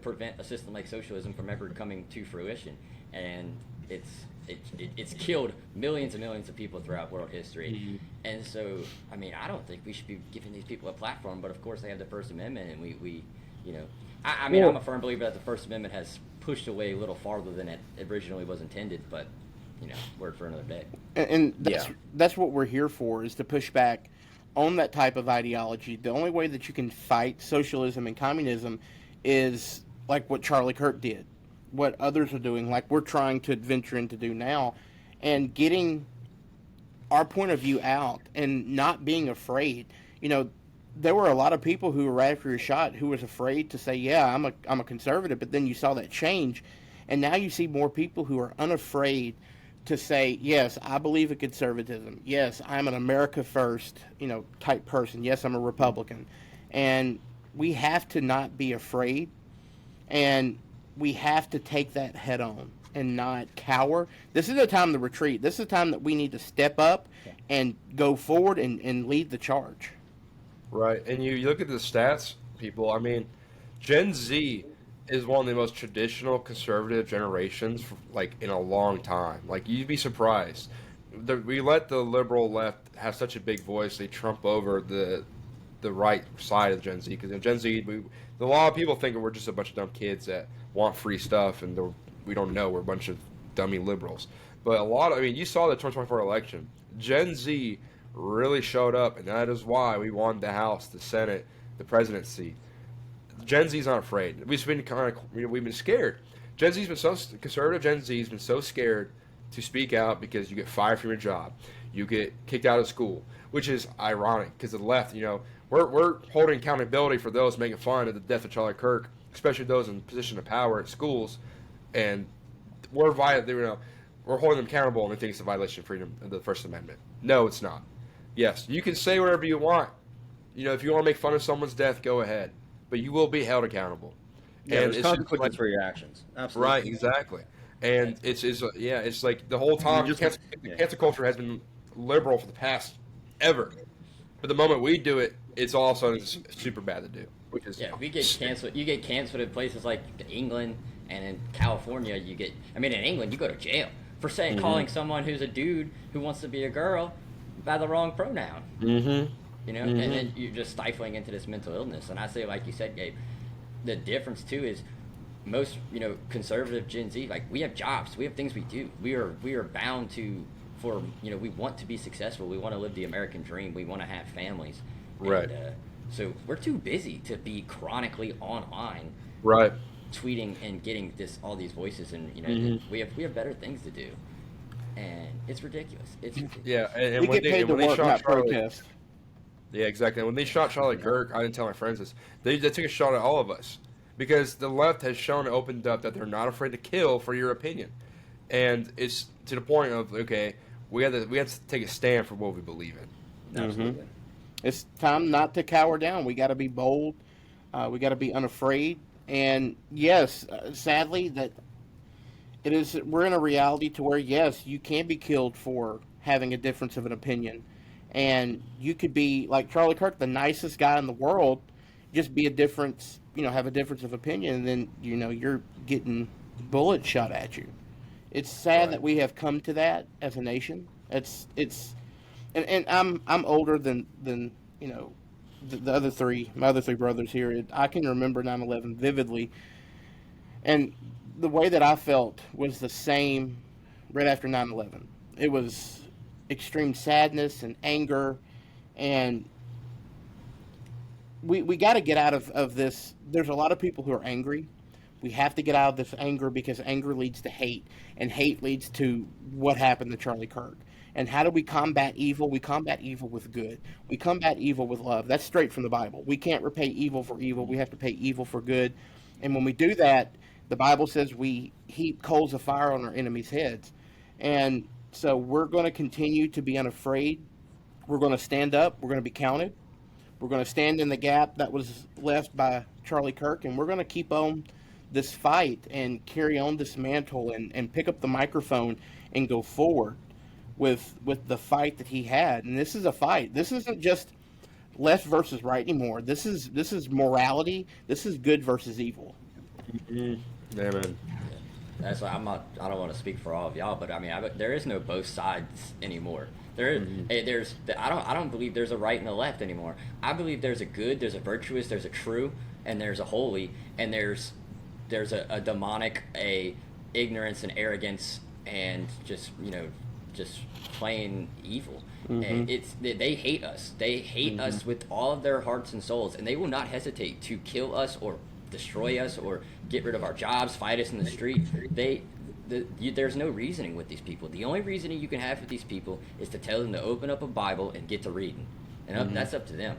prevent a system like socialism from ever coming to fruition. And it's killed millions and millions of people throughout world history. And so, I mean, I don't think we should be giving these people a platform. But of course, they have the First Amendment, and I mean,
Well-
I'm a firm believer that the First Amendment has pushed away a little farther than it originally was intended. But word for another day.
And that's
Yeah.
that's what we're here for, is to push back on that type of ideology. The only way that you can fight socialism and communism is like what Charlie Kirk did, what others are doing, like we're trying to venture in to do now, and getting our point of view out and not being afraid. There were a lot of people who were right after your shot who was afraid to say, "Yeah, I'm a conservative," but then you saw that change, and now you see more people who are unafraid to say, "Yes, I believe in conservatism. Yes, I'm an America first, type person. Yes, I'm a Republican," and we have to not be afraid, and we have to take that head on and not cower. This is a time to retreat. This is a time that we need to step up and go forward and lead the charge.
Right, and you look at the stats, people. I mean, Gen Z is one of the most traditional conservative generations, like in a long time. Like you'd be surprised. We let the liberal left have such a big voice; they trump over the right side of Gen Z. Because in Gen Z, a lot of people think we're just a bunch of dumb kids that want free stuff, and we don't know we're a bunch of dummy liberals. But I mean, you saw the 2024 election. Gen Z really showed up, and that is why we won the House, the Senate, the presidency. Gen Z's not afraid. We've been scared. Gen Z's been so conservative. Gen Z's been so scared to speak out because you get fired from your job, you get kicked out of school, which is ironic because the left, we're holding accountability for those making fun of the death of Charlie Kirk, especially those in position of power at schools, and we're we're holding them accountable, and they think it's a violation of freedom of the First Amendment. No, it's not. Yes, you can say whatever you want. If you want to make fun of someone's death, go ahead, but you will be held accountable.
Yeah,
And
there's
it's just
consequences
like,
for your actions. Absolutely.
right, exactly. And it's like the whole time
Just-
the cancel culture has been liberal for the past ever. But the moment we do it, it's all of a sudden it's super bad to do. Which is
Yeah, we get canceled. You get canceled in places like England and in California. In England, you go to jail for saying calling someone who's a dude who wants to be a girl by the wrong pronoun.
Mm-hmm.
And then you're just stifling into this mental illness. And I say, like you said, Gabe, the difference too is most conservative Gen Z, like, we have jobs, we have things we do. We are bound to we want to be successful. We want to live the American dream. We want to have families.
Right.
And, so we're too busy to be chronically online,
Right.
tweeting and getting all these voices, and we have better things to do, and it's ridiculous. It's ridiculous.
Yeah, and
We
when
get paid to
when they
work,
shot
not
Charlie,
protest.
yeah, exactly. When they shot Charlie Kirk, I didn't tell my friends this. They took a shot at all of us because the left has shown and opened up that they're not afraid to kill for your opinion, and it's to the point of, okay, we have to take a stand for what we believe in.
Absolutely.
It's time not to cower down. We got to be bold. We got to be unafraid. And yes, sadly, that it is. We're in a reality to where, yes, you can be killed for having a difference of an opinion, and you could be like Charlie Kirk, the nicest guy in the world, just be a difference. Have a difference of opinion, and then you're getting bullets shot at you. It's sad that we have come to that as a nation. And I'm older than the other three, my other three brothers here. I can remember 9/11 vividly, and the way that I felt was the same right after 9/11. It was extreme sadness and anger And we got to get out of this. There's a lot of people who are angry. We have to get out of this anger because anger leads to hate, and hate leads to what happened to Charlie Kirk. And how do we combat evil? We combat evil with good. We combat evil with love. That's straight from the Bible. We can't repay evil for evil. We have to pay evil for good. And when we do that, the Bible says we heap coals of fire on our enemies' heads. And so we're going to continue to be unafraid. We're going to stand up. We're going to be counted. We're going to stand in the gap that was left by Charlie Kirk, and we're going to keep on this fight and carry on this mantle and pick up the microphone and go forward with the fight that he had. And this is a fight. This isn't just left versus right anymore. This is morality. This is good versus evil.
Mm-hmm. Amen.
That's why I don't want to speak for all of y'all, but I mean, there is no both sides anymore. I don't believe there's a right and a left anymore. I believe there's a good, there's a virtuous, there's a true, and there's a holy, and there's a demonic, a ignorance and arrogance, and just plain evil. And they hate us. They hate us with all of their hearts and souls, and they will not hesitate to kill us or destroy us or get rid of our jobs, fight us in the street. There's no reasoning with these people. The only reasoning you can have with these people is to tell them to open up a Bible and get to reading, and that's up to them.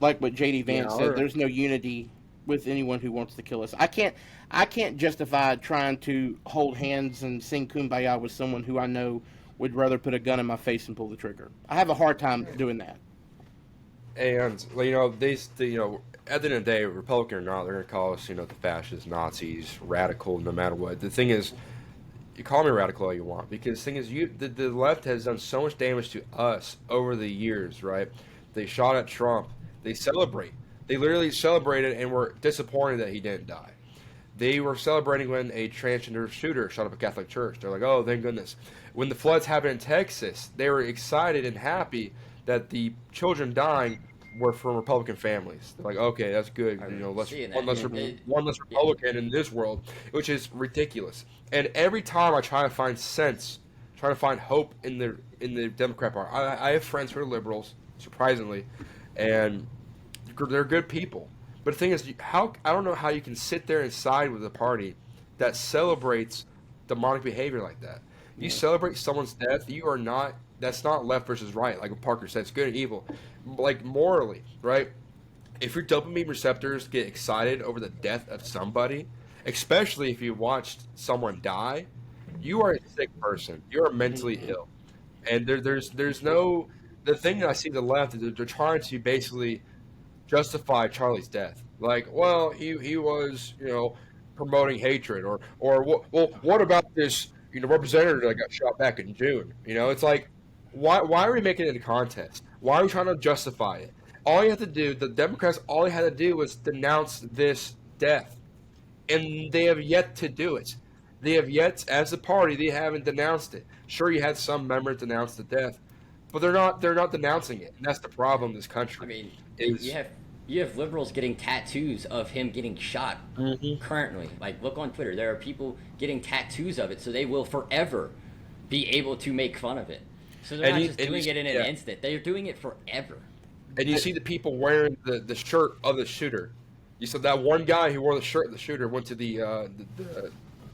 Like what J.D. Vance said, there's no unity with anyone who wants to kill us. I can't justify trying to hold hands and sing Kumbaya with someone who I know would rather put a gun in my face and pull the trigger. I have a hard time doing that.
And at the end of the day, Republican or not, they're going to call us, the fascists, Nazis, radical, no matter what. The thing is, you call me radical all you want, because the thing is, the left has done so much damage to us over the years, right? They shot at Trump. They celebrate. They literally celebrated and were disappointed that he didn't die. They were celebrating when a transgender shooter shot up a Catholic church. They're like, oh, thank goodness. When the floods happened in Texas, they were excited and happy that the children dying were from Republican families. They're like, okay, that's good. One less Republican in this world, which is ridiculous. And every time I try to find sense, try to find hope in the Democrat Party, I have friends who are liberals, surprisingly, and they're good people. But the thing is, I don't know how you can sit there and side with a party that celebrates demonic behavior like that. You celebrate someone's death, that's not left versus right, like what Parker said. It's good and evil. Like, morally, right? If your dopamine receptors get excited over the death of somebody, especially if you watched someone die, you are a sick person. You are mentally ill. And there's no... The thing that I see the left is they're trying to basically justify Charlie's death. Like, well, he was, promoting hatred, or what about this, representative that got shot back in June? It's like, why are we making it a contest? Why are we trying to justify it? All you have to do, the Democrats, all they had to do was denounce this death, and they have yet to do it. They have yet, as a party, they haven't denounced it. Sure, you had some members denounce the death, but they're not denouncing it, and that's the problem in this country.
I mean, you have liberals getting tattoos of him getting shot currently. Like, look on Twitter. There are people getting tattoos of it, so they will forever be able to make fun of it. So they're not just doing it in an instant. They're doing it forever.
And you see the people wearing the shirt of the shooter. You saw that one guy who wore the shirt of the shooter went to the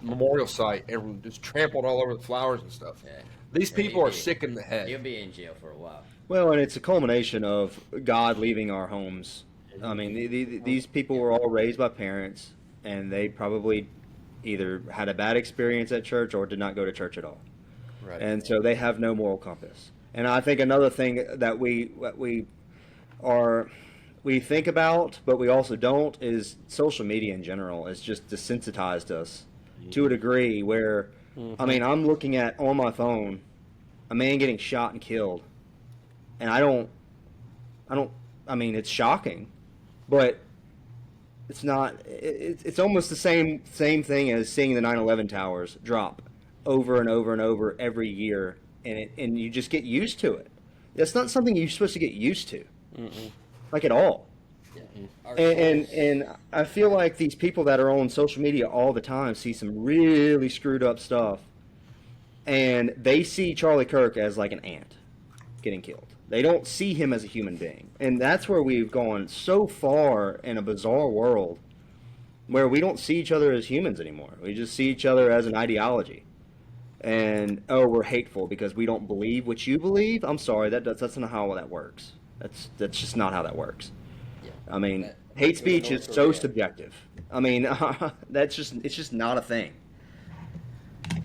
memorial site and just trampled all over the flowers and stuff. Yeah. These people are sick in the head.
He'll be in jail for a while.
Well, and it's a culmination of God leaving our homes. I mean, these people were all raised by parents, and they probably either had a bad experience at church or did not go to church at all. Right. And so they have no moral compass. And I think another thing that we think about, but we also don't, is social media in general has just desensitized us to a degree where, I mean, I'm looking at on my phone a man getting shot and killed, and I mean, it's shocking, but it's not. It's almost the same thing as seeing the 9/11 towers drop over and over and over every year, and you just get used to it. That's not something you're supposed to get used to, like at all. And I feel like these people that are on social media all the time see some really screwed up stuff, and they see Charlie Kirk as like an ant getting killed. They don't see him as a human being. And that's where we've gone so far in a bizarre world where we don't see each other as humans anymore. We just see each other as an ideology. And, oh, we're hateful because we don't believe what you believe. I'm sorry, that's not how that works. That's just not how that works.
Yeah.
I mean,
That-
hate speech
North
is so
Korea.
subjective. I mean, it's just not a thing.
Yeah.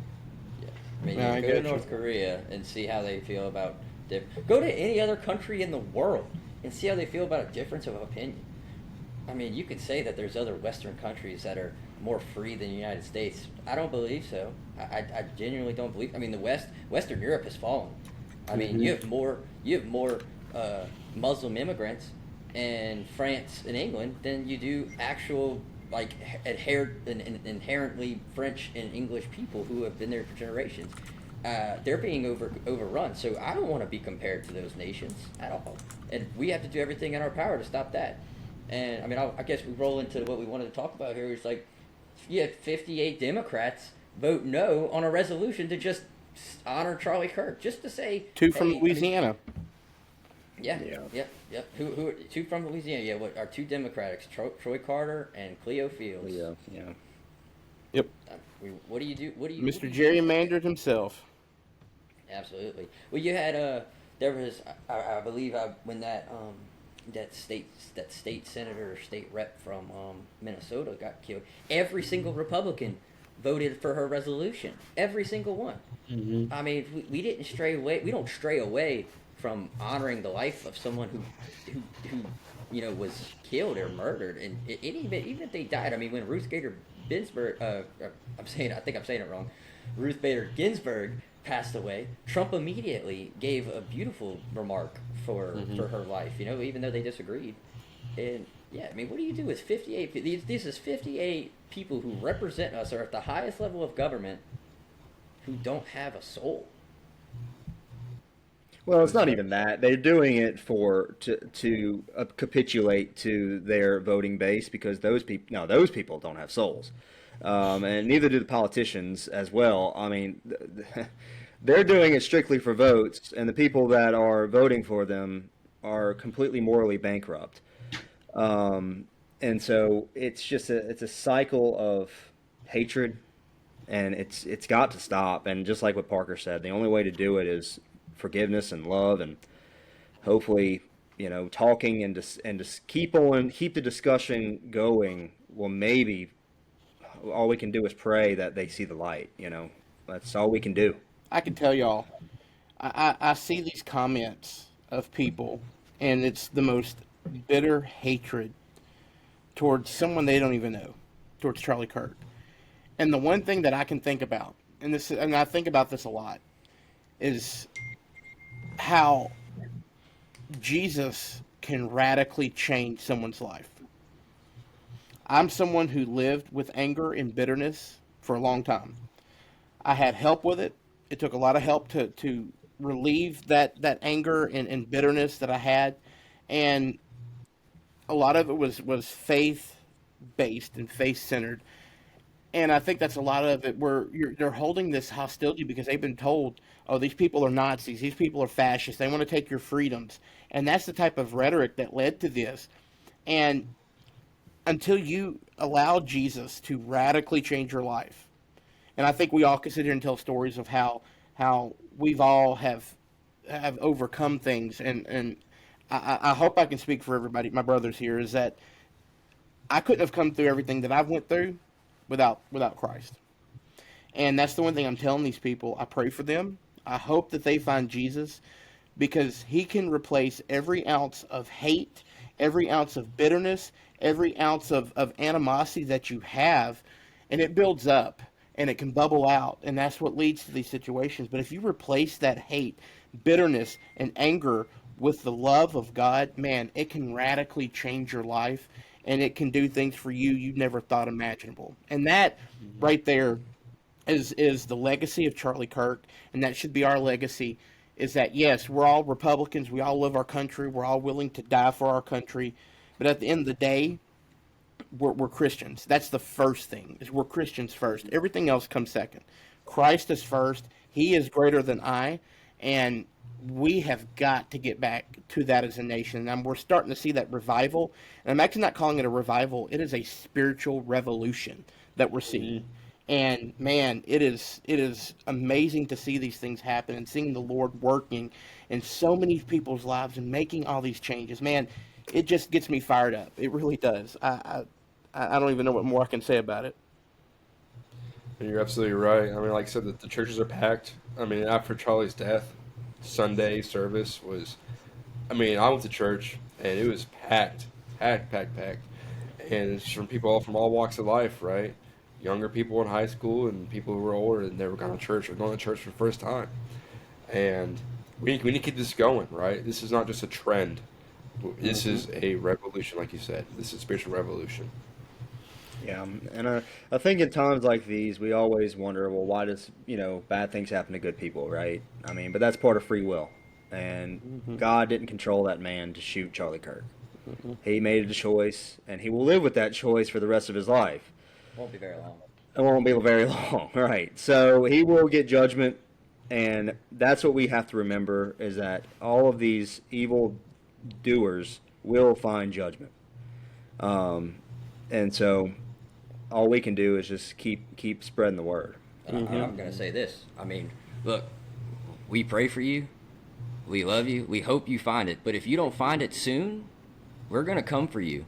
I mean,
No, I
you go
get
to
you.
North Korea and see how they feel about. Go to any other country in the world and see how they feel about a difference of opinion. I mean, you could say that there's other Western countries that are more free than the United States. I don't believe so. I genuinely don't believe. I mean, Western Europe has fallen. I mean, you have more Muslim immigrants in France and England than you do actual like inherently French and English people who have been there for generations. They're being overrun. So I don't want to be compared to those nations at all. And we have to do everything in our power to stop that. And I mean, I guess we roll into what we wanted to talk about here. It's like, you had 58 Democrats vote no on a resolution to just honor Charlie Kirk, just to say
Two from
hey,
Louisiana.
Yeah. Who two from Louisiana? Yeah, what are two Democrats? Troy Carter and Cleo Fields.
Yeah.
Yep.
What do you do?
Mr. Gerrymandered himself.
Absolutely. Well, you had there was I believe when that state senator or state rep from Minnesota got killed, every single Republican voted for her resolution. Every single one.
Mm-hmm.
I mean, we didn't stray away. We don't stray away from honoring the life of someone who was killed or murdered, and even if they died. I mean, when Ruth Bader Ginsburg, I think I'm saying it wrong. Ruth Bader Ginsburg passed away. Trump immediately gave a beautiful remark for her life. Even though they disagreed. And yeah, I mean, what do you do with 58? These is 58 people who represent us, are at the highest level of government, who don't have a soul.
Well, it's not even that. They're doing it to capitulate to their voting base because those people don't have souls, and neither do the politicians as well. I mean, they're doing it strictly for votes, and the people that are voting for them are completely morally bankrupt. And so it's a cycle of hatred, and it's got to stop. And just like what Parker said, the only way to do it is forgiveness and love, and hopefully, talking and just keep the discussion going. Well, maybe all we can do is pray that they see the light. That's all we can do.
I can tell y'all, I see these comments of people, and it's the most bitter hatred towards someone they don't even know, towards Charlie Kirk. And the one thing that I can think about, and I think about this a lot, is how Jesus can radically change someone's life. I'm someone who lived with anger and bitterness for a long time. I had help with it. It took a lot of help to relieve that anger and bitterness that I had. And a lot of it was faith-based and faith-centered. And I think that's a lot of it where they're holding this hostility because they've been told, oh, these people are Nazis, these people are fascists, they want to take your freedoms. And that's the type of rhetoric that led to this. And until you allow Jesus to radically change your life, and I think we all can sit here and tell stories of how we've all have overcome things, and I hope I can speak for everybody, my brothers here, is that I couldn't have come through everything that I've went through without Christ. And that's the one thing I'm telling these people. I pray for them. I hope that they find Jesus, because he can replace every ounce of hate, every ounce of bitterness, every ounce of animosity that you have, and it builds up and it can bubble out, and that's what leads to these situations. But if you replace that hate, bitterness, and anger with the love of God, man, it can radically change your life, and it can do things for you never thought imaginable. And that right there is the legacy of Charlie Kirk, and that should be our legacy, is that, yes, we're all Republicans, we all love our country, we're all willing to die for our country, but at the end of the day, we're Christians. That's the first thing, is we're Christians first. Everything else comes second. Christ is first. He is greater than I, and we have got to get back to that as a nation. And we're starting to see that revival. And I'm actually not calling it a revival. It is a spiritual revolution that we're seeing. And man, it is amazing to see these things happen and seeing the Lord working in so many people's lives and making all these changes. Man, it just gets me fired up. It really does. I don't even know what more I can say about it.
And you're absolutely right. I mean, like I said, the churches are packed. I mean, after Charlie's death, Sunday service was. I mean, I went to church and it was packed, packed, and it's from people all from all walks of life, right? Younger people in high school and people who were older and never gone to church or going to church for the first time. And we need to keep this going, right? This is not just a trend. This is a revolution, like you said. This is a spiritual revolution.
Yeah, and I think in times like these, we always wonder, well, why does, bad things happen to good people, right? I mean, but that's part of free will. And God didn't control that man to shoot Charlie Kirk. He made a choice, and he will live with that choice for the rest of his life.
Won't be very long.
It won't be very long, right? So he will get judgment, and that's what we have to remember, is that all of these evil doers will find judgment. And so all we can do is just keep spreading the word.
And I'm going to say this. I mean, look, we pray for you. We love you. We hope you find it. But if you don't find it soon, we're going to come for you.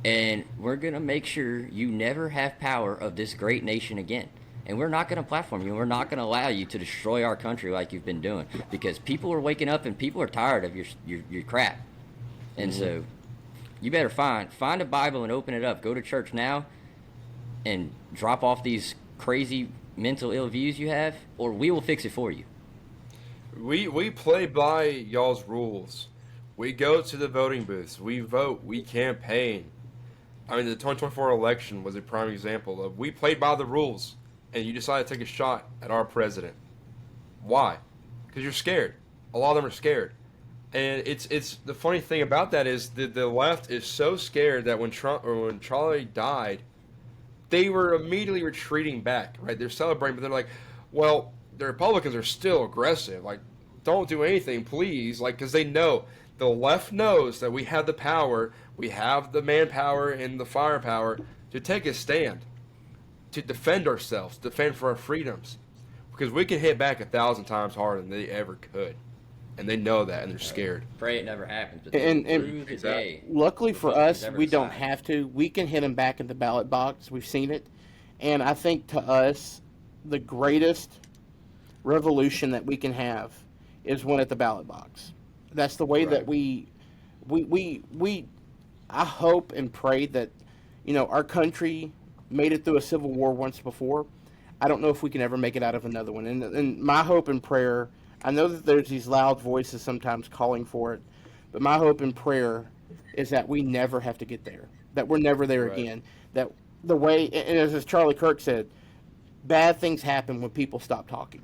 And we're going to make sure you never have power of this great nation again. And we're not going to platform you. We're not going to allow you to destroy our country like you've been doing. Because people are waking up and people are tired of your crap. And so you better find a Bible and open it up. Go to church now and drop off these crazy mental ill views you have, or we will fix it for you.
We play by y'all's rules. We go to the voting booths. We vote. We campaign. I mean, the 2024 election was a prime example of we played by the rules, and you decided to take a shot at our president. Why? Because you're scared. A lot of them are scared. And it's the funny thing about that is the left is so scared that when Charlie died, they were immediately retreating back, right? They're celebrating, but they're like, well, the Republicans are still aggressive. Like, don't do anything, please. Like, because they know, the left knows that we have the power, we have the manpower and the firepower to take a stand, to defend ourselves, defend for our freedoms. Because we can hit back 1,000 times harder than they ever could. And they know that, and they're scared.
Pray it never happens. But
And
through the day,
luckily for us,
never
we don't
decided.
have to. We can hit them back in the ballot box. We've seen it. And I think to us, the greatest revolution that we can have is one at the ballot box. That's the way that we I hope and pray that, our country made it through a civil war once before. I don't know if we can ever make it out of another one. And my hope and prayer, I know that there's these loud voices sometimes calling for it, but my hope and prayer is that we never have to get there, that we're never there again, that the way, and as Charlie Kirk said, bad things happen when people stop talking.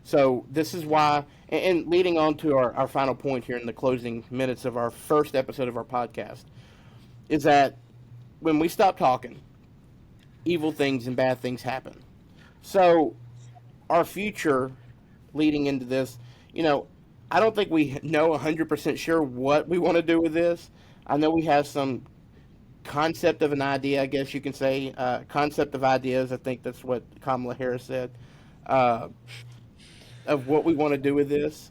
So this is why, and leading on to our final point here in the closing minutes of our first episode of our podcast, is that when we stop talking, evil things and bad things happen. So our future leading into this, I don't think we know 100% sure what we want to do with this. I know we have some concept of an idea, I guess you can say, concept of ideas. I think that's what Kamala Harris said, of what we want to do with this.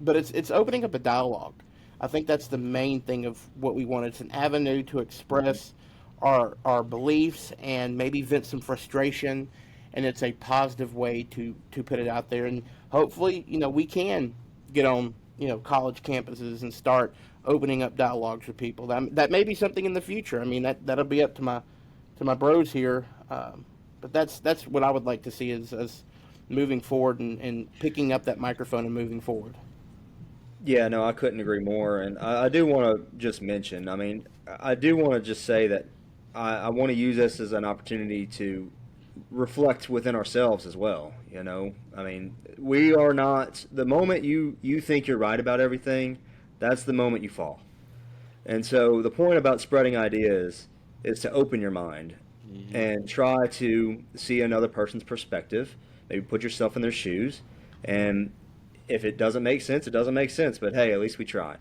But it's opening up a dialogue. I think that's the main thing of what we want. It's an avenue to express our beliefs and maybe vent some frustration, and it's a positive way to put it out there. And hopefully, we can get on, college campuses and start opening up dialogues with people. That may be something in the future. I mean, that'll be up to my bros here. But that's what I would like to see is moving forward and picking up that microphone and moving forward.
Yeah, no, I couldn't agree more. And I do want to just mention, I do want to just say that I want to use this as an opportunity to reflect within ourselves as well. We are not, the moment you think you're right about everything, that's the moment you fall. And so the point about spreading ideas is to open your mind and try to see another person's perspective, maybe put yourself in their shoes, and if it doesn't make sense, it doesn't make sense. But hey, at least we tried,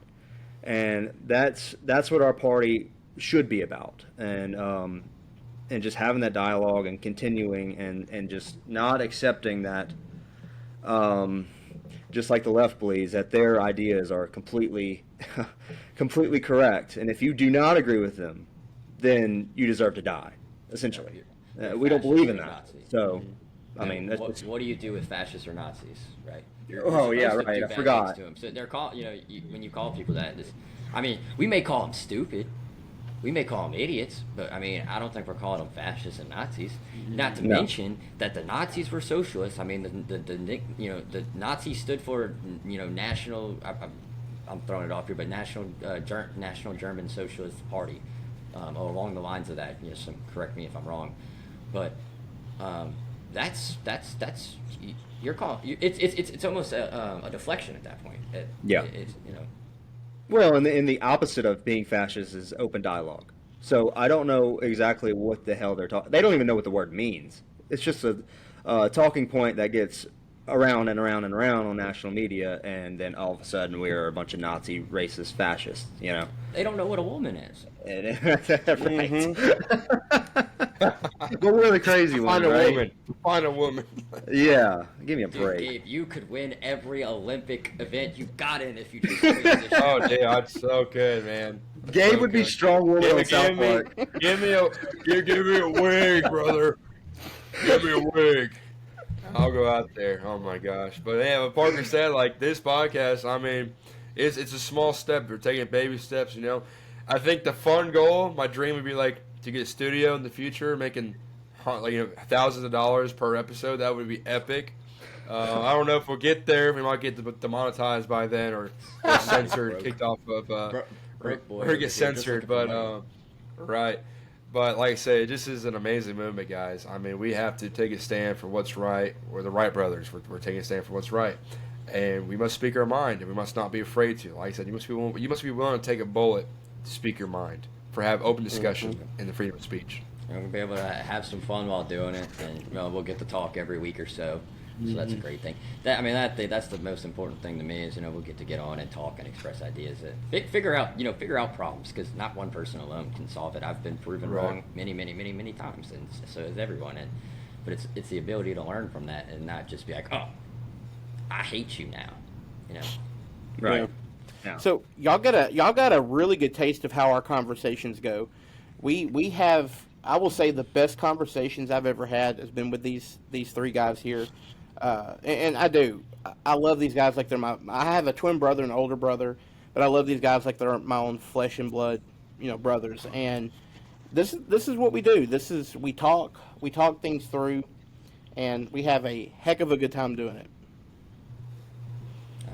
and that's what our party should be about, and just having that dialogue and continuing and just not accepting that, just like the left believes that their ideas are completely completely correct, and if you do not agree with them, then you deserve to die, essentially. We don't believe in that. So, I mean, that's
what do you do with fascists or Nazis, right?
Oh, yeah,
supposed to
right,
do
I
bad
forgot.
things to them. So they're called, when you call people that, I mean, we may call them stupid, we may call them idiots, but I mean, I don't think we're calling them fascists and Nazis. Not to mention that the Nazis were socialists. I mean, the Nazis stood for national. I'm throwing it off here, but National German Socialist Party, along the lines of that. Correct me if I'm wrong, but that's you're calling. It's almost a deflection at that point.
Yeah. Well, and the opposite of being fascist is open dialogue. So I don't know exactly what the hell they're talking. They don't even know what the word means. It's just a talking point that gets around and around and around on national media, and then all of a sudden we're a bunch of Nazi, racist, fascists.
They don't know what a woman is.
Right. But we're the crazy ones, right?
Find a woman.
Yeah, give me a
Dude,
break.
Gabe, you could win every Olympic event you got in if you just played this shit.
Oh, dude, that's so good, man. That's
Gabe
so
would be
good.
strong woman on South Park.
Give me a wig, brother. Give me a wig. I'll go out there. Oh my gosh! But yeah, what Parker said, like this podcast, I mean, it's a small step. We're taking baby steps. I think the fun goal, my dream would be like to get a studio in the future, making thousands of dollars per episode. That would be epic. I don't know if we'll get there. We might get demonetized by then, or censored, kicked off of, or get censored. But right. But like I say, this is an amazing movement, guys. I mean, we have to take a stand for what's right. We're the Wright brothers. We're taking a stand for what's right, and we must speak our mind, and we must not be afraid to. Like I said, you must be willing to take a bullet to speak your mind, for have open discussion and the freedom of speech.
We'll be able to have some fun while doing it, and we'll get to talk every week or so. So that's a great thing. That's the most important thing to me is we'll get on and talk and express ideas. Figure out problems, because not one person alone can solve it. I've been proven wrong many times, and so has everyone. But it's the ability to learn from that and not just be like, oh, I hate you now.
Right.
Yeah. So y'all got a really good taste of how our conversations go. We have, I will say, the best conversations I've ever had has been with these three guys here. And I love these guys like they're I have a twin brother and an older brother, but I love these guys like they're my own flesh and blood, brothers. And this is what we do. We talk things through, and we have a heck of a good time doing it.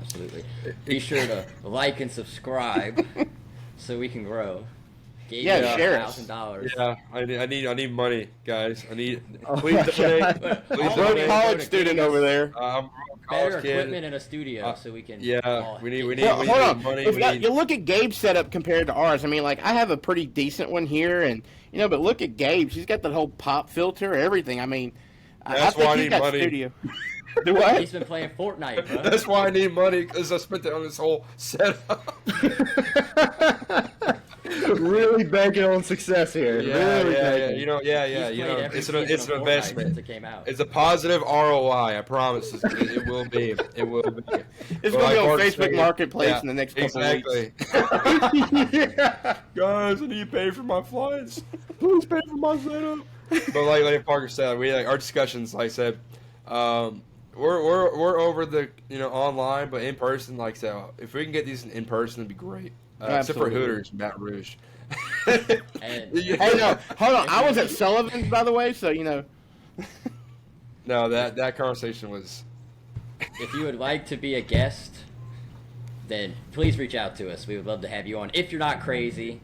Absolutely. Be sure to like and subscribe so we can grow.
Share us.
$1,000.
Yeah, I need money, guys. Please
God.
donate. Please
Broke
donate.
college student over there.
I'm a
Better
college kid.
equipment in a studio so we can.
We need
Hold on.
money.
You look at Gabe's setup compared to ours. I mean, like I have a pretty decent one here, and but look at Gabe's. He's got the whole pop filter, everything. I mean, I think he's got studio. Do what?
He's been playing Fortnite, bro.
That's why I need money, because I spent it on this whole setup.
Really banking on success here.
Yeah.
He's
It's
played every
an
season of Fortnite
investment.
since it came out.
It's a positive ROI. I promise. It will be. It will be.
It's going to be on Facebook Marketplace in the next couple of weeks.
Yeah. Guys, I need to pay for my flights. Please pay for my setup. But like Parker said, we our discussions. Like I said, we're over the online, but in person. Like I said, if we can get these in person, it'd be great. Except for Hooters in Baton Rouge.
And
Hey, no, hold on. I was at Sullivan's, by the way, so
No, that conversation was.
if you would like to be a guest, then please reach out to us. We would love to have you on. If you're not crazy,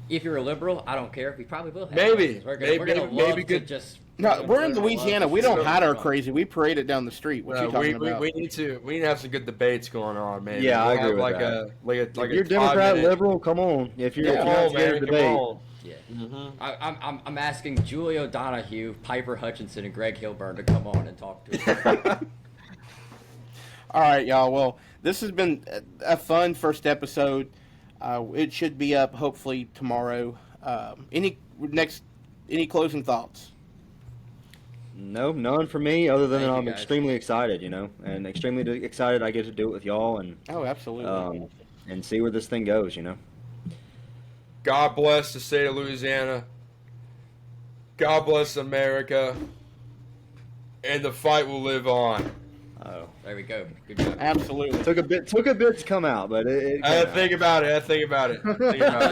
if you're a liberal, I don't care. We probably will have
Maybe.
you on, 'cause we're gonna love to
good.
just.
No, we're in Louisiana. We don't hide our
crazy.
crazy. We parade it down the street. What you talking about?
We need to have some good debates going on, man.
Yeah, I agree with
like
that.
Like
If you're
a
Democrat,
5-minute
liberal, come on. If you're
Come
not
on,
scared
man.
of
Come
debate.
on.
Yeah. I'm asking Julie O'Donoghue, Piper Hutchinson, and Greg Hilburn to come on and talk to us.
All right, y'all. Well, this has been a fun first episode. It should be up hopefully tomorrow. Any closing thoughts?
No, none for me, other than
Thank you,
I'm
guys.
extremely excited, and extremely excited I get to do it with y'all
Oh, absolutely.
and see where this thing goes,
God bless the state of Louisiana. God bless America. And the fight will live on.
Oh,
There we go. Good job.
Absolutely.
took a bit to come out, but it
I had to think about it. Think about it.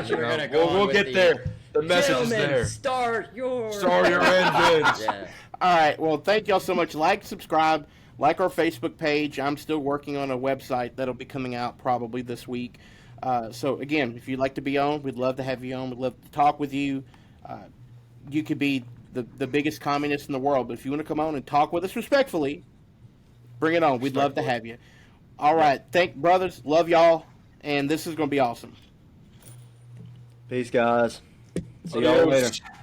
You were gonna go on
We'll
with
get
the
there. The message is
Gentlemen,
there.
start your
engines.
Yeah.
All right. Well, thank y'all so much. Like, subscribe, like our Facebook page. I'm still working on a website that'll be coming out probably this week. So, again, if you'd like to be on, we'd love to have you on. We'd love to talk with you. You could be the biggest communist in the world, but if you want to come on and talk with us respectfully, bring it on. We'd love to have you. All right. Brothers. Love y'all. And this is going to be awesome.
Peace, guys. See y'all
Adios.
later.